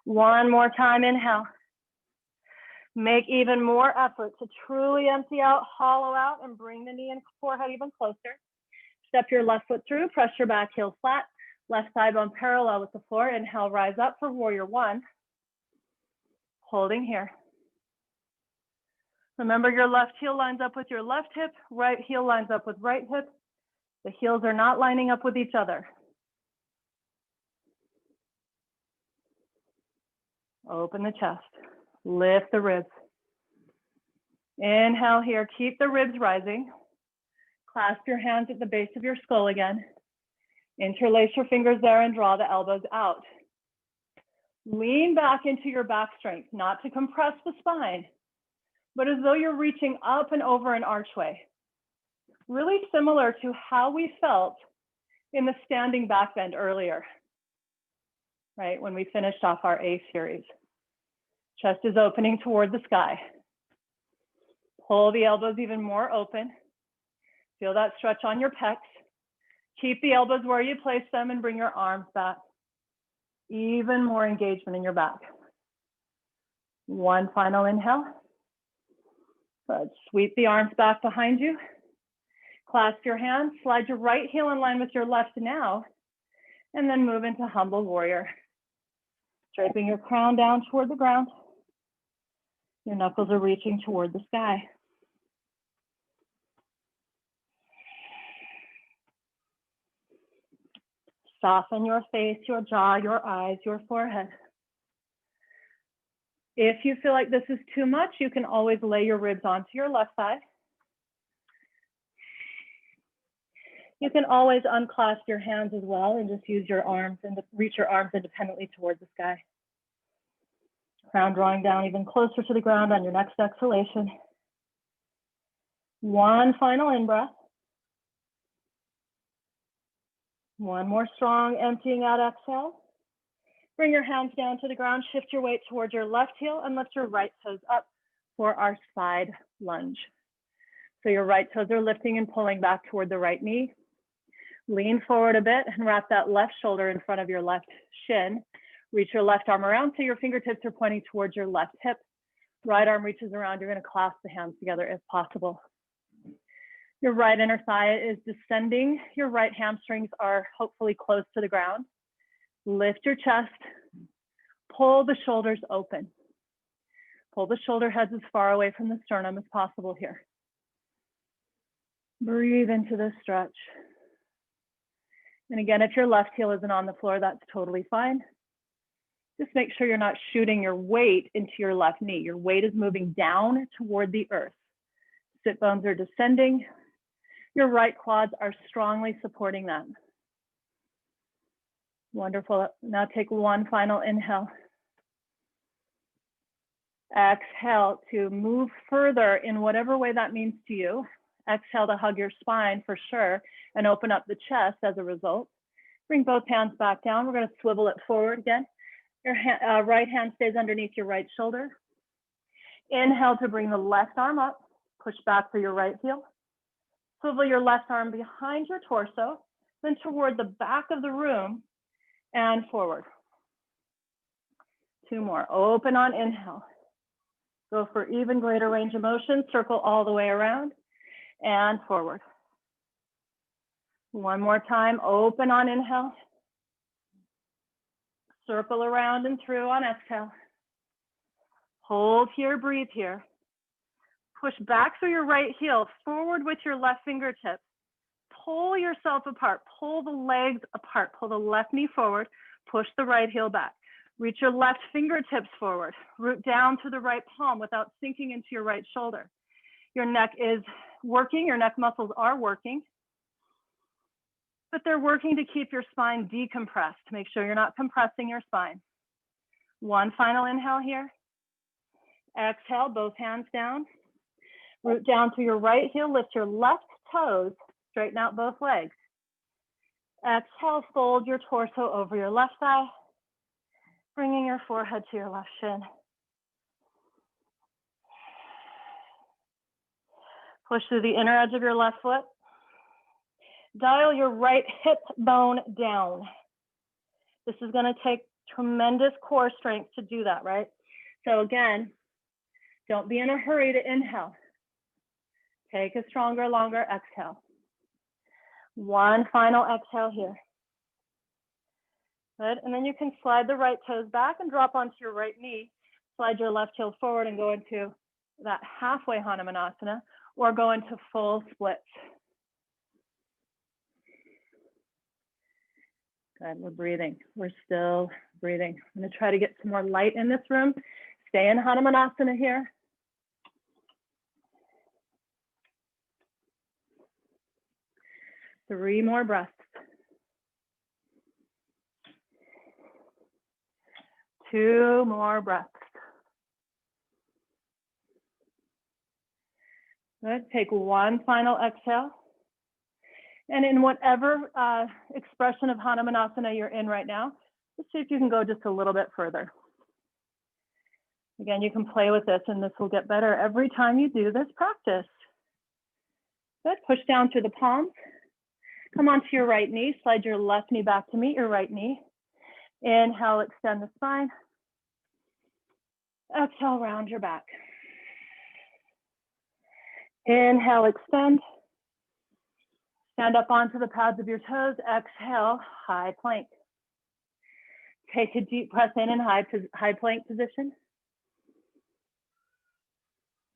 One more time, inhale. Make even more effort to truly empty out, hollow out, and bring the knee and forehead even closer. Step your left foot through, press your back heel flat, left thigh bone parallel with the floor. Inhale, rise up for warrior one. Holding here. Remember, your left heel lines up with your left hip, right heel lines up with right hip. The heels are not lining up with each other. Open the chest. Lift the ribs. Inhale here. Keep the ribs rising. Clasp your hands at the base of your skull again. Interlace your fingers there and draw the elbows out. Lean back into your back strength, not to compress the spine, but as though you're reaching up and over an archway. Really similar to how we felt in the standing back bend earlier, right? When we finished off our A series. Chest is opening toward the sky. Pull the elbows even more open. Feel that stretch on your pecs. Keep the elbows where you place them and bring your arms back. Even more engagement in your back. One final inhale. Good. Sweep the arms back behind you. Clasp your hands, slide your right heel in line with your left now, and then move into humble warrior. Draping your crown down toward the ground. Your knuckles are reaching toward the sky. Soften your face, your jaw, your eyes, your forehead. If you feel like this is too much, you can always lay your ribs onto your left side. You can always unclasp your hands as well and just use your arms and reach your arms independently towards the sky. Crown drawing down even closer to the ground on your next exhalation. One final in-breath. One more strong emptying out exhale. Bring your hands down to the ground, shift your weight towards your left heel and lift your right toes up for our side lunge. So your right toes are lifting and pulling back toward the right knee. Lean forward a bit and wrap that left shoulder in front of your left shin. Reach your left arm around so your fingertips are pointing towards your left hip. Right arm reaches around. You're going to clasp the hands together if possible. Your right inner thigh is descending. Your right hamstrings are hopefully close to the ground. Lift your chest. Pull the shoulders open. Pull the shoulder heads as far away from the sternum as possible here. Breathe into this stretch. And again, if your left heel isn't on the floor, that's totally fine. Just make sure you're not shooting your weight into your left knee. Your weight is moving down toward the earth. Sit bones are descending. Your right quads are strongly supporting that. Wonderful. Now take one final inhale. Exhale to move further in whatever way that means to you. Exhale to hug your spine for sure and open up the chest as a result. Bring both hands back down. We're going to swivel it forward again. Your right hand stays underneath your right shoulder. Inhale to bring the left arm up. Push back for your right heel. Swivel your left arm behind your torso, then toward the back of the room and forward. Two more. Open on inhale. Go for even greater range of motion. Circle all the way around and forward. One more time. Open on inhale. Circle around and through on exhale. Hold here, breathe here. Push back through your right heel, forward with your left fingertips. Pull yourself apart, pull the legs apart, pull the left knee forward, push the right heel back. Reach your left fingertips forward, root down to the right palm without sinking into your right shoulder. Your neck is working, your neck muscles are working, but they're working to keep your spine decompressed. Make sure you're not compressing your spine. One final inhale here. Exhale, both hands down. Root down to your right heel, lift your left toes, straighten out both legs. Exhale, fold your torso over your left thigh, bringing your forehead to your left shin. Push through the inner edge of your left foot. Dial your right hip bone down. This is going to take tremendous core strength to do that, right? So again, don't be in a hurry to inhale. Take a stronger, longer exhale. One final exhale here. Good, and then you can slide the right toes back and drop onto your right knee. Slide your left heel forward and go into that halfway Hanumanasana or go into full splits. Good, we're breathing. We're still breathing. I'm gonna try to get some more light in this room. Stay in Hanumanasana here. Three more breaths. Two more breaths. Good. Take one final exhale. And in whatever expression of Hanumanasana you're in right now, just see if you can go just a little bit further. Again, you can play with this and this will get better every time you do this practice. Good. Push down through the palms. Come onto your right knee, slide your left knee back to meet your right knee. Inhale, extend the spine. Exhale, round your back. Inhale, extend. Stand up onto the pads of your toes. Exhale, high plank. Take a deep breath in high plank position.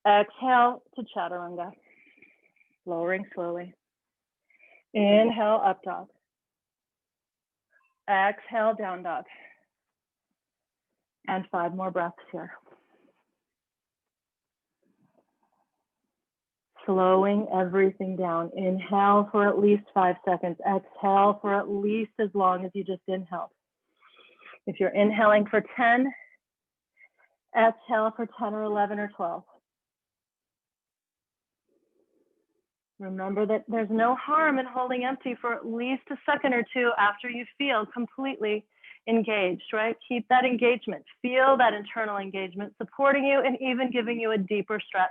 Exhale to chaturanga, lowering slowly. Inhale, up dog. Exhale, down dog. And 5 more breaths here. Slowing everything down. Inhale for at least 5 seconds. Exhale for at least as long as you just inhaled. If you're inhaling for 10, exhale for 10 or 11 or 12. Remember that there's no harm in holding empty for at least a second or two after you feel completely engaged, right? Keep that engagement. Feel that internal engagement supporting you and even giving you a deeper stretch.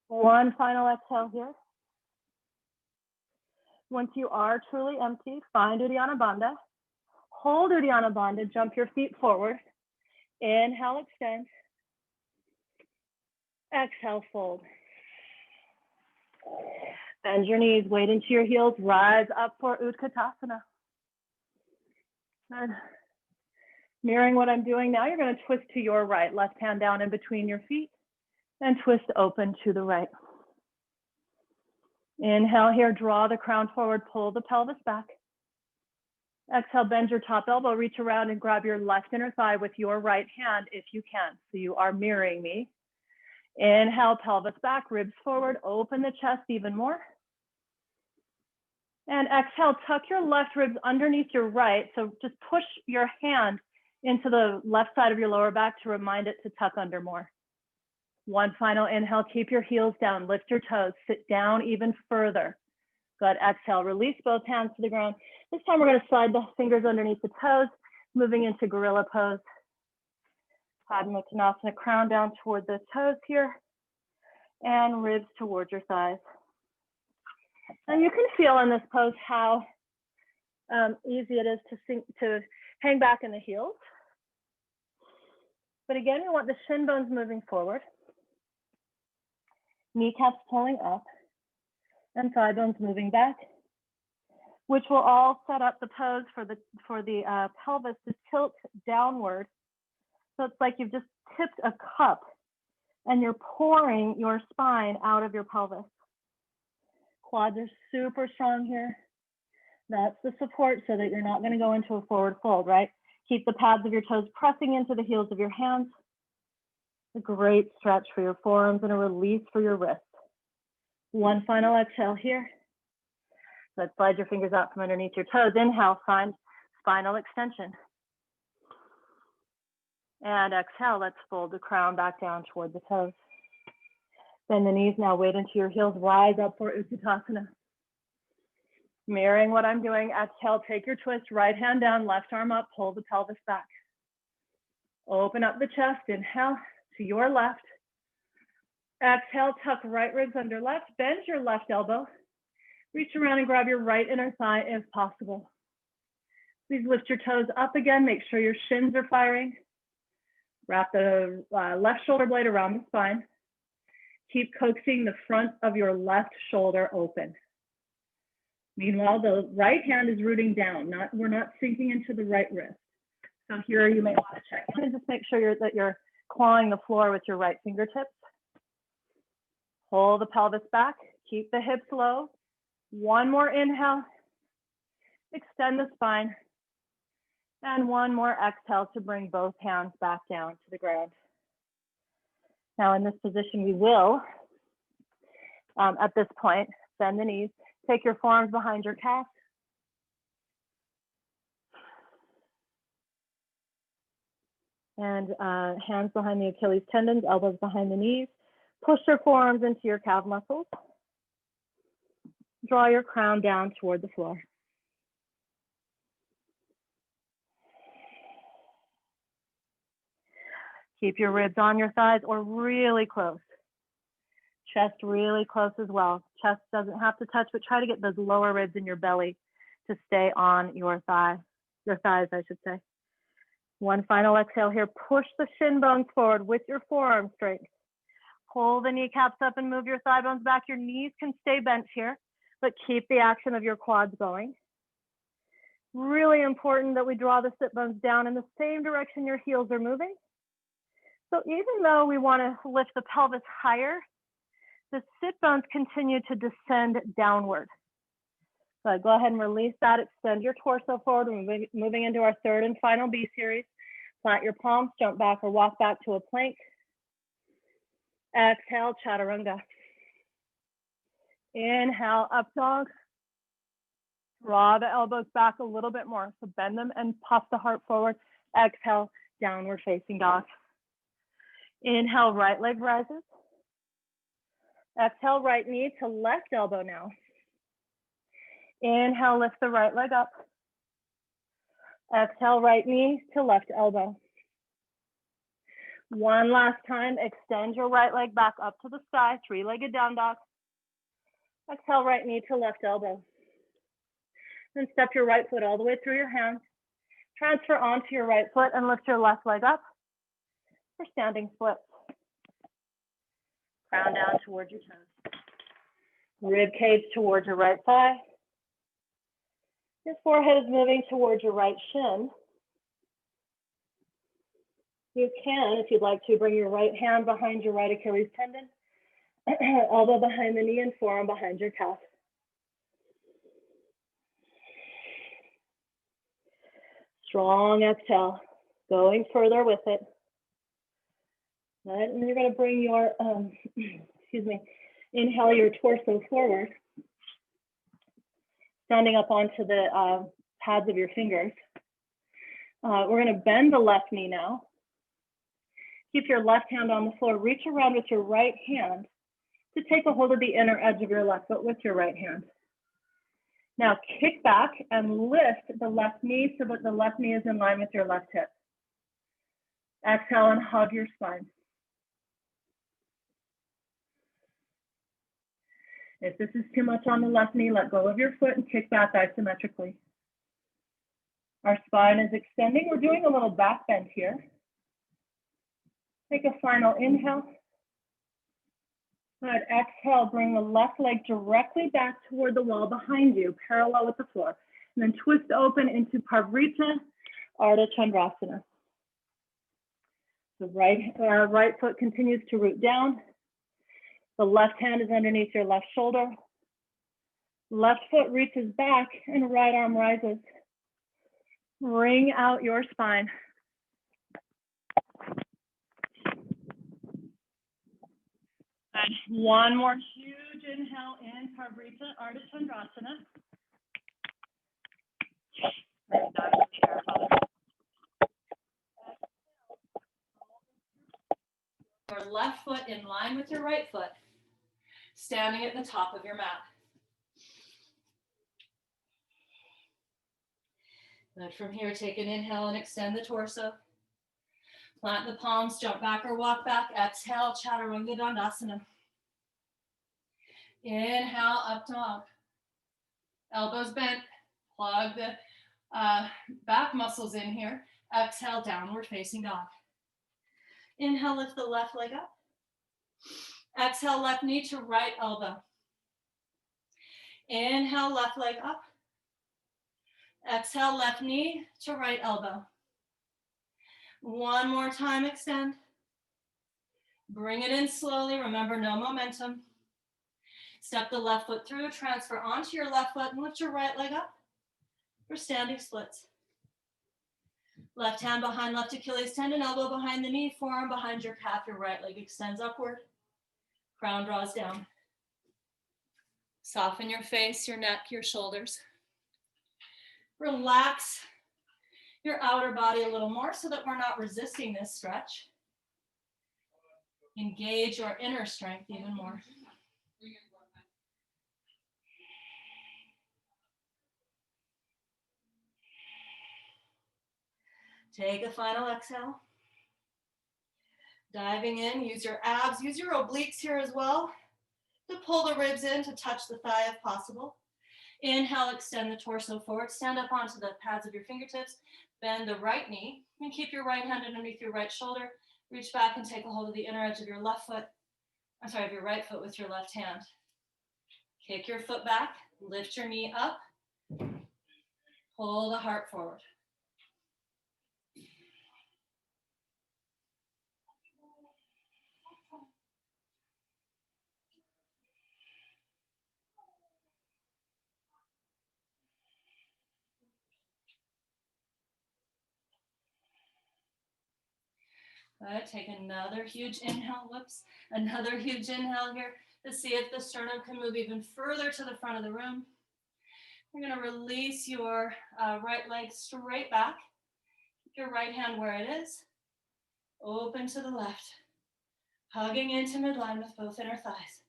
One final exhale here. Once you are truly empty, find Uddiyana Bandha. Hold Uddiyana Bandha, jump your feet forward. Inhale, extend. Exhale, fold. Bend your knees, weight into your heels, rise up for Utkatasana. Good. Mirroring what I'm doing now, you're going to twist to your right, left hand down in between your feet, and twist open to the right. Inhale here, draw the crown forward, pull the pelvis back. Exhale, bend your top elbow, reach around and grab your left inner thigh with your right hand if you can. So you are mirroring me. Inhale, pelvis back, ribs forward, open the chest even more. And exhale, tuck your left ribs underneath your right. So just push your hand into the left side of your lower back to remind it to tuck under more. One final inhale, keep your heels down, lift your toes, sit down even further. Good, exhale, release both hands to the ground. This time we're going to slide the fingers underneath the toes, moving into gorilla pose. Padma-Uttanasana, crown down toward the toes here, and ribs towards your thighs. And you can feel in this pose how easy it is to hang back in the heels. But again, we want the shin bones moving forward, kneecaps pulling up, and thigh bones moving back, which will all set up the pose for the pelvis to tilt downward. So it's like you've just tipped a cup and you're pouring your spine out of your pelvis. Quads are super strong here. That's the support so that you're not going to go into a forward fold, right? Keep the pads of your toes pressing into the heels of your hands. A great stretch for your forearms and a release for your wrists. One final exhale here. Let's slide your fingers out from underneath your toes. Inhale, find spinal extension. And exhale, let's fold the crown back down toward the toes. Bend the knees now, weight into your heels, rise up for Uttatasana. Mirroring what I'm doing, exhale, take your twist, right hand down, left arm up, pull the pelvis back. Open up the chest, inhale to your left. Exhale, tuck right ribs under left, bend your left elbow. Reach around and grab your right inner thigh if possible. Please lift your toes up again, make sure your shins are firing. Wrap the left shoulder blade around the spine. Keep coaxing the front of your left shoulder open. Meanwhile, the right hand is rooting down. We're not sinking into the right wrist. So here you may want to check in and just make sure that you're clawing the floor with your right fingertips. Pull the pelvis back. Keep the hips low. One more inhale. Extend the spine. And one more exhale to bring both hands back down to the ground. Now in this position, we will, at this point, bend the knees. Take your forearms behind your calf. And hands behind the Achilles tendons, elbows behind the knees. Push your forearms into your calf muscles. Draw your crown down toward the floor. Keep your ribs on your thighs or really close. Chest really close as well. Chest doesn't have to touch, but try to get those lower ribs in your belly to stay on your thigh. your thighs, I should say. One final exhale here. Push the shin bones forward with your forearm straight. Pull the kneecaps up and move your thigh bones back. Your knees can stay bent here, but keep the action of your quads going. Really important that we draw the sit bones down in the same direction your heels are moving. So even though we want to lift the pelvis higher, the sit bones continue to descend downward. So go ahead and release that. Extend your torso forward. We're moving into our third and final B series. Plant your palms, jump back or walk back to a plank. Exhale, chaturanga. Inhale, up dog. Draw the elbows back a little bit more. So bend them and puff the heart forward. Exhale, downward facing dog. Inhale, right leg rises. Exhale, right knee to left elbow now. Inhale, lift the right leg up. Exhale, right knee to left elbow. One last time, extend your right leg back up to the sky, three-legged down dog. Exhale, right knee to left elbow. Then step your right foot all the way through your hands. Transfer onto your right foot and lift your left leg up for standing splits. Crown down towards your toes. Rib cage towards your right thigh. Your forehead is moving towards your right shin. You can, if you'd like to, bring your right hand behind your right Achilles tendon, elbow behind the knee and forearm behind your calf. Strong exhale, going further with it. Right, and you're going to bring your, inhale your torso forward, standing up onto the pads of your fingers. We're going to bend the left knee now. Keep your left hand on the floor. Reach around with your right hand to take a hold of the inner edge of your left foot with your right hand. Now kick back and lift the left knee so that the left knee is in line with your left hip. Exhale and hug your spine. If this is too much on the left knee, let go of your foot and kick back isometrically. Our spine is extending. We're doing a little back bend here. Take a final inhale. Good. Exhale, bring the left leg directly back toward the wall behind you, parallel with the floor. And then twist open into Parivrtta Ardha Chandrasana. The right foot continues to root down. The left hand is underneath your left shoulder. Left foot reaches back and right arm rises. Bring out your spine. And one more huge inhale in Parivrtta Ardha Chandrasana. Your left foot in line with your right foot, standing at the top of your mat. Then from here, take an inhale and extend the torso. Plant the palms, jump back or walk back. Exhale, Chaturanga Dandasana. Inhale, up dog. Elbows bent. Plug the back muscles in here. Exhale, downward facing dog. Inhale, lift the left leg up. Exhale, left knee to right elbow. Inhale, left leg up. Exhale, left knee to right elbow. One more time, extend. Bring it in slowly. Remember, no momentum. Step the left foot through, transfer onto your left foot, and lift your right leg up for standing splits. Left hand behind left Achilles tendon, elbow behind the knee, forearm behind your calf. Your right leg extends upward. Crown draws down. Soften your face, your neck, your shoulders. Relax your outer body a little more so that we're not resisting this stretch. Engage your inner strength even more. Take a final exhale. Diving in, use your abs, use your obliques here as well to pull the ribs in to touch the thigh if possible. Inhale, extend the torso forward. Stand up onto the pads of your fingertips. Bend the right knee and keep your right hand underneath your right shoulder. Reach back and take a hold of the inner edge of your left foot. I'm sorry, of your right foot with your left hand. Kick your foot back, lift your knee up, pull the heart forward. Good. Take another huge inhale. Whoops. Another huge inhale here to see if the sternum can move even further to the front of the room. You're going to release your right leg straight back. Keep your right hand where it is. Open to the left. Hugging into midline with both inner thighs.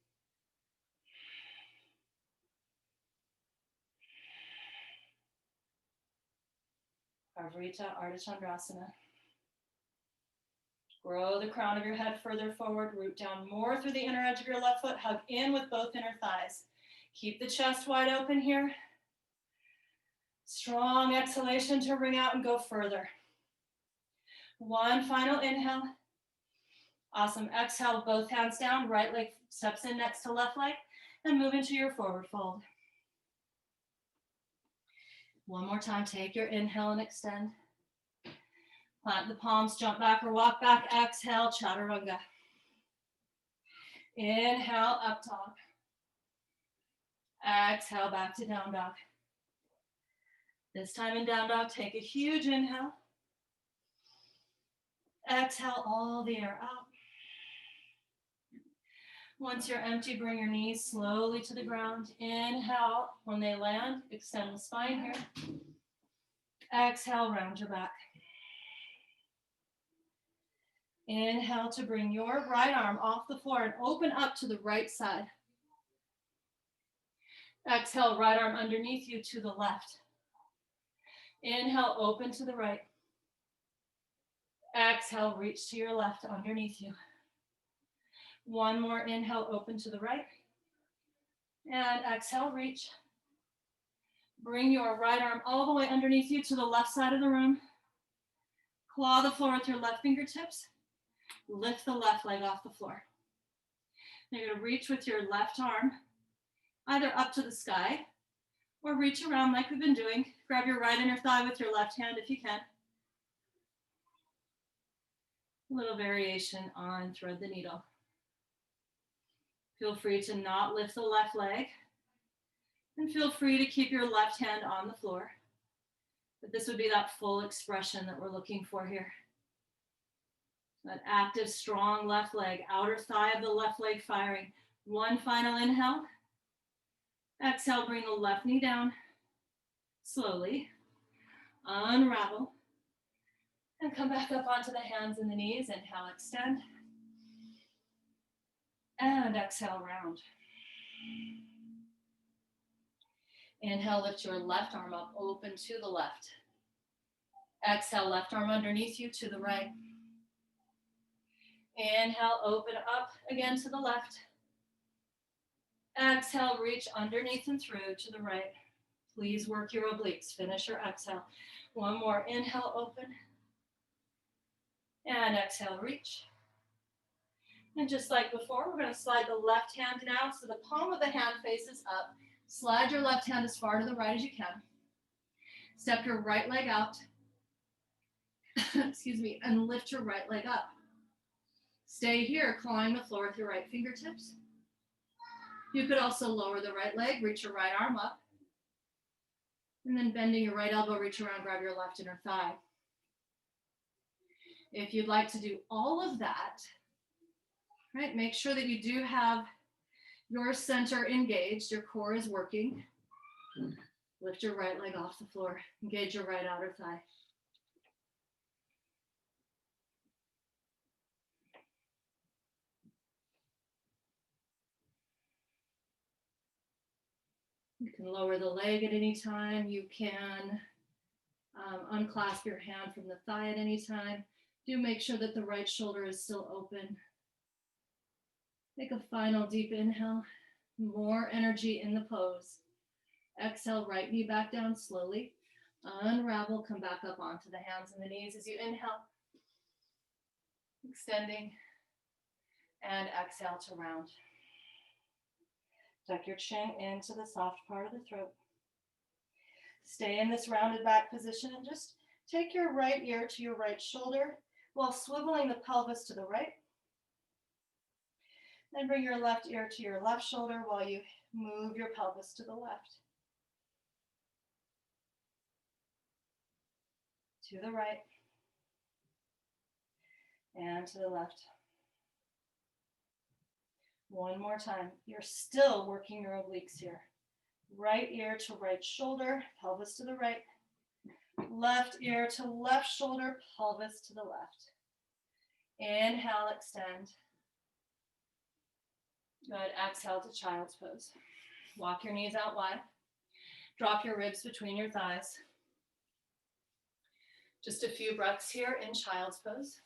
Parvarita Ardha Chandrasana. Grow the crown of your head further forward. Root down more through the inner edge of your left foot. Hug in with both inner thighs. Keep the chest wide open here. Strong exhalation to ring out and go further. One final inhale. Awesome. Exhale, both hands down. Right leg steps in next to left leg. And move into your forward fold. One more time. Take your inhale and extend. Plant the palms, jump back or walk back. Exhale, chaturanga. Inhale, up dog. Exhale, back to down dog. This time in down dog, take a huge inhale. Exhale all the air out. Once you're empty, bring your knees slowly to the ground. Inhale, when they land, extend the spine here. Exhale, round your back. Inhale to bring your right arm off the floor and open up to the right side. Exhale, right arm underneath you to the left. Inhale, open to the right. Exhale, reach to your left underneath you. One more inhale, open to the right. And exhale, reach. Bring your right arm all the way underneath you to the left side of the room. Claw the floor with your left fingertips. Lift the left leg off the floor. Now you're going to reach with your left arm either up to the sky or reach around like we've been doing. Grab your right inner thigh with your left hand if you can. A little variation on thread the needle. Feel free to not lift the left leg. And feel free to keep your left hand on the floor. But this would be that full expression that we're looking for here. That active, strong left leg, outer thigh of the left leg firing. One final inhale. Exhale, bring the left knee down. Slowly. Unravel. And come back up onto the hands and the knees. Inhale, extend. And exhale, round. Inhale, lift your left arm up, open to the left. Exhale, left arm underneath you to the right. Inhale, open up again to the left. Exhale, reach underneath and through to the right. Please work your obliques. Finish your exhale. One more. Inhale, open. And exhale, reach. And just like before, we're going to slide the left hand now so the palm of the hand faces up. Slide your left hand as far to the right as you can. Step your right leg out. Excuse me, and lift your right leg up. Stay here, clawing the floor with your right fingertips. You could also lower the right leg, reach your right arm up, and then bending your right elbow, reach around, grab your left inner thigh. If you'd like to do all of that, right, make sure that you do have your center engaged, your core is working. Lift your right leg off the floor, engage your right outer thigh. You can lower the leg at any time. You can unclasp your hand from the thigh at any time. Do make sure that the right shoulder is still open. Take a final deep inhale. More energy in the pose. Exhale, right knee back down slowly. Unravel, come back up onto the hands and the knees as you inhale. Extending. And exhale to round. Tuck your chin into the soft part of the throat. Stay in this rounded back position and just take your right ear to your right shoulder while swiveling the pelvis to the right. Then bring your left ear to your left shoulder while you move your pelvis to the left. To the right. And to the left. One more time. You're still working your obliques here. Right ear to right shoulder, pelvis to the right. Left ear to left shoulder, pelvis to the left. Inhale, extend. Good. Exhale to child's pose. Walk your knees out wide. Drop your ribs between your thighs. Just a few breaths here in child's pose.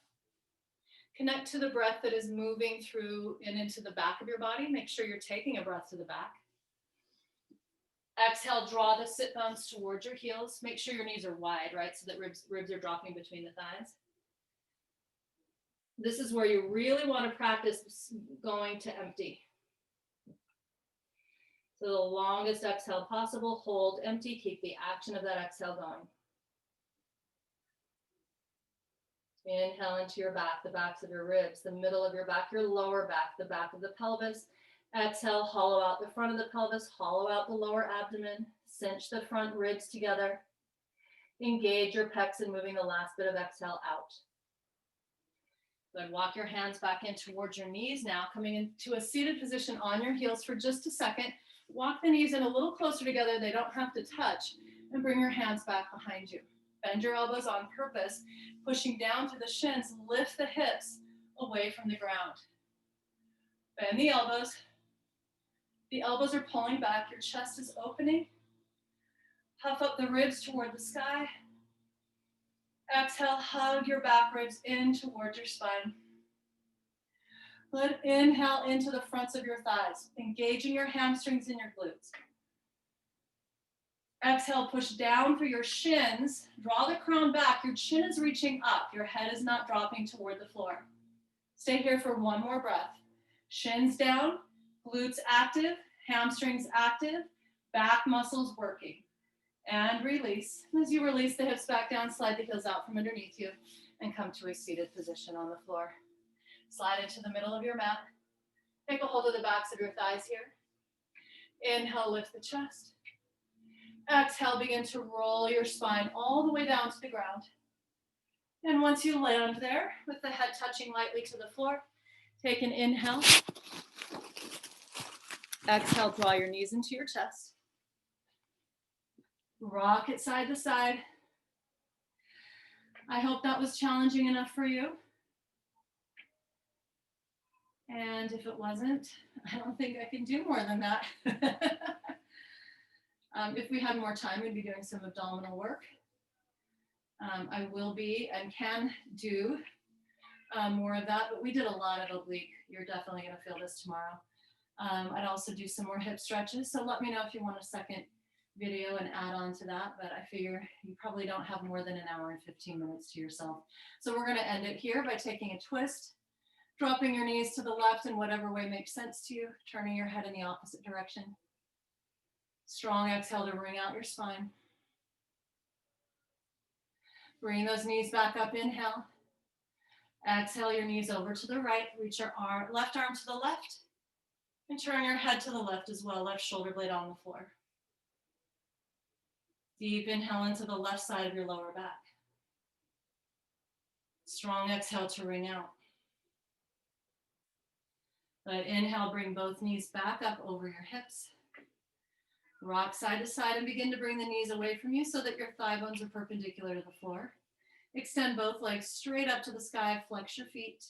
Connect to the breath that is moving through and into the back of your body. Make sure you're taking a breath to the back. Exhale, draw the sit bones towards your heels. Make sure your knees are wide, right? So that ribs are dropping between the thighs. This is where you really want to practice going to empty. So the longest exhale possible, hold empty, keep the action of that exhale going. Inhale into your back, the backs of your ribs, the middle of your back, your lower back, the back of the pelvis. Exhale, hollow out the front of the pelvis, hollow out the lower abdomen, cinch the front ribs together. Engage your pecs and moving the last bit of exhale out. Good, walk your hands back in towards your knees now, coming into a seated position on your heels for just a second. Walk the knees in a little closer together, they don't have to touch, and bring your hands back behind you. Bend your elbows on purpose, pushing down through the shins, lift the hips away from the ground. Bend the elbows. The elbows are pulling back, your chest is opening. Puff up the ribs toward the sky. Exhale, hug your back ribs in towards your spine. Let inhale into the fronts of your thighs, engaging your hamstrings and your glutes. Exhale, push down through your shins. Draw the crown back. Your chin is reaching up. Your head is not dropping toward the floor. Stay here for one more breath. Shins down, glutes active, hamstrings active, back muscles working. And release. As you release the hips back down, slide the heels out from underneath you and come to a seated position on the floor. Slide into the middle of your mat. Take a hold of the backs of your thighs here. Inhale, lift the chest. Exhale, begin to roll your spine all the way down to the ground. And once you land there, with the head touching lightly to the floor, take an inhale. Exhale, draw your knees into your chest. Rock it side to side. I hope that was challenging enough for you. And if it wasn't, I don't think I can do more than that. If we had more time, we'd be doing some abdominal work. I will be and can do more of that, but we did a lot of oblique. You're definitely going to feel this tomorrow. I'd also do some more hip stretches. So let me know if you want a second video and add on to that, but I figure you probably don't have more than an hour and 15 minutes to yourself. So we're going to end it here by taking a twist, dropping your knees to the left in whatever way makes sense to you, turning your head in the opposite direction. Strong exhale to wring out your spine. Bring those knees back up, inhale. Exhale your knees over to the right, reach your left arm to the left, and turn your head to the left as well, left shoulder blade on the floor. Deep inhale into the left side of your lower back. Strong exhale to wring out. Let inhale, bring both knees back up over your hips. Rock side to side and begin to bring the knees away from you so that your thigh bones are perpendicular to the floor. Extend both legs straight up to the sky, flex your feet.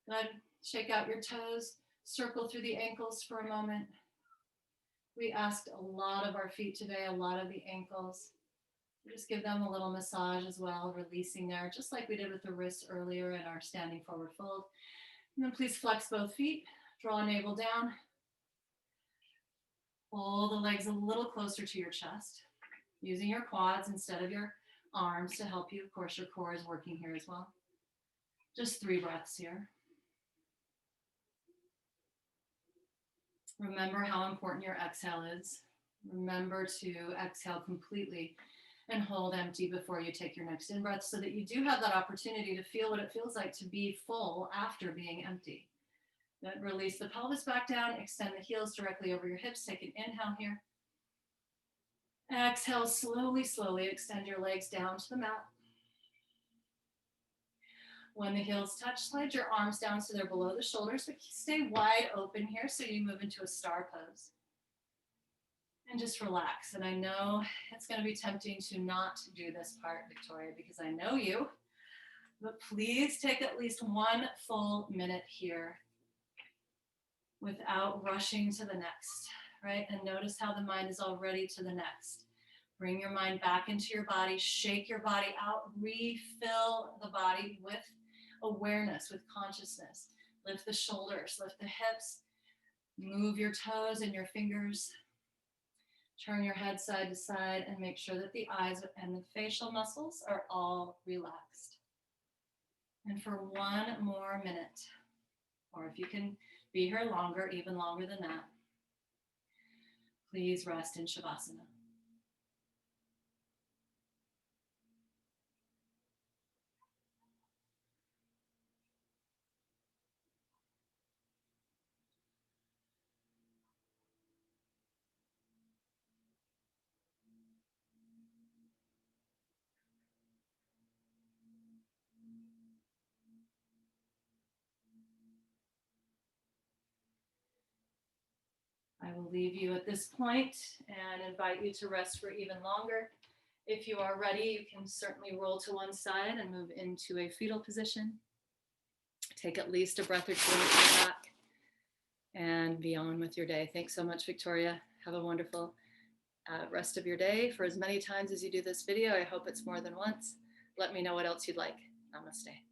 Good. Shake out your toes, circle through the ankles for a moment. We asked a lot of our feet today, a lot of the ankles. Just give them a little massage as well, releasing there, just like we did with the wrists earlier in our standing forward fold. And then please flex both feet, draw navel down. Pull the legs a little closer to your chest, using your quads instead of your arms to help you. Of course, your core is working here as well. Just 3 breaths here. Remember how important your exhale is. Remember to exhale completely and hold empty before you take your next in-breath so that you do have that opportunity to feel what it feels like to be full after being empty. Then release the pelvis back down, extend the heels directly over your hips. Take an inhale here. Exhale, slowly, slowly extend your legs down to the mat. When the heels touch, slide your arms down so they're below the shoulders, but stay wide open here so you move into a star pose. And just relax. And I know it's going to be tempting to not do this part, Victoria, because I know you, but please take at least 1 full minute here without rushing to the next, right? And notice how the mind is already to the next. Bring your mind back into your body, shake your body out, refill the body with awareness, with consciousness. Lift the shoulders, lift the hips, move your toes and your fingers. Turn your head side to side and make sure that the eyes and the facial muscles are all relaxed. And for 1 more minute, or if you can be here longer, even longer than that, please rest in Shavasana. I will leave you at this point and invite you to rest for even longer. If you are ready, you can certainly roll to one side and move into a fetal position. Take at least a breath or two into your back and be on with your day. Thanks so much, Victoria. Have a wonderful rest of your day. For as many times as you do this video, I hope it's more than once. Let me know what else you'd like. Namaste.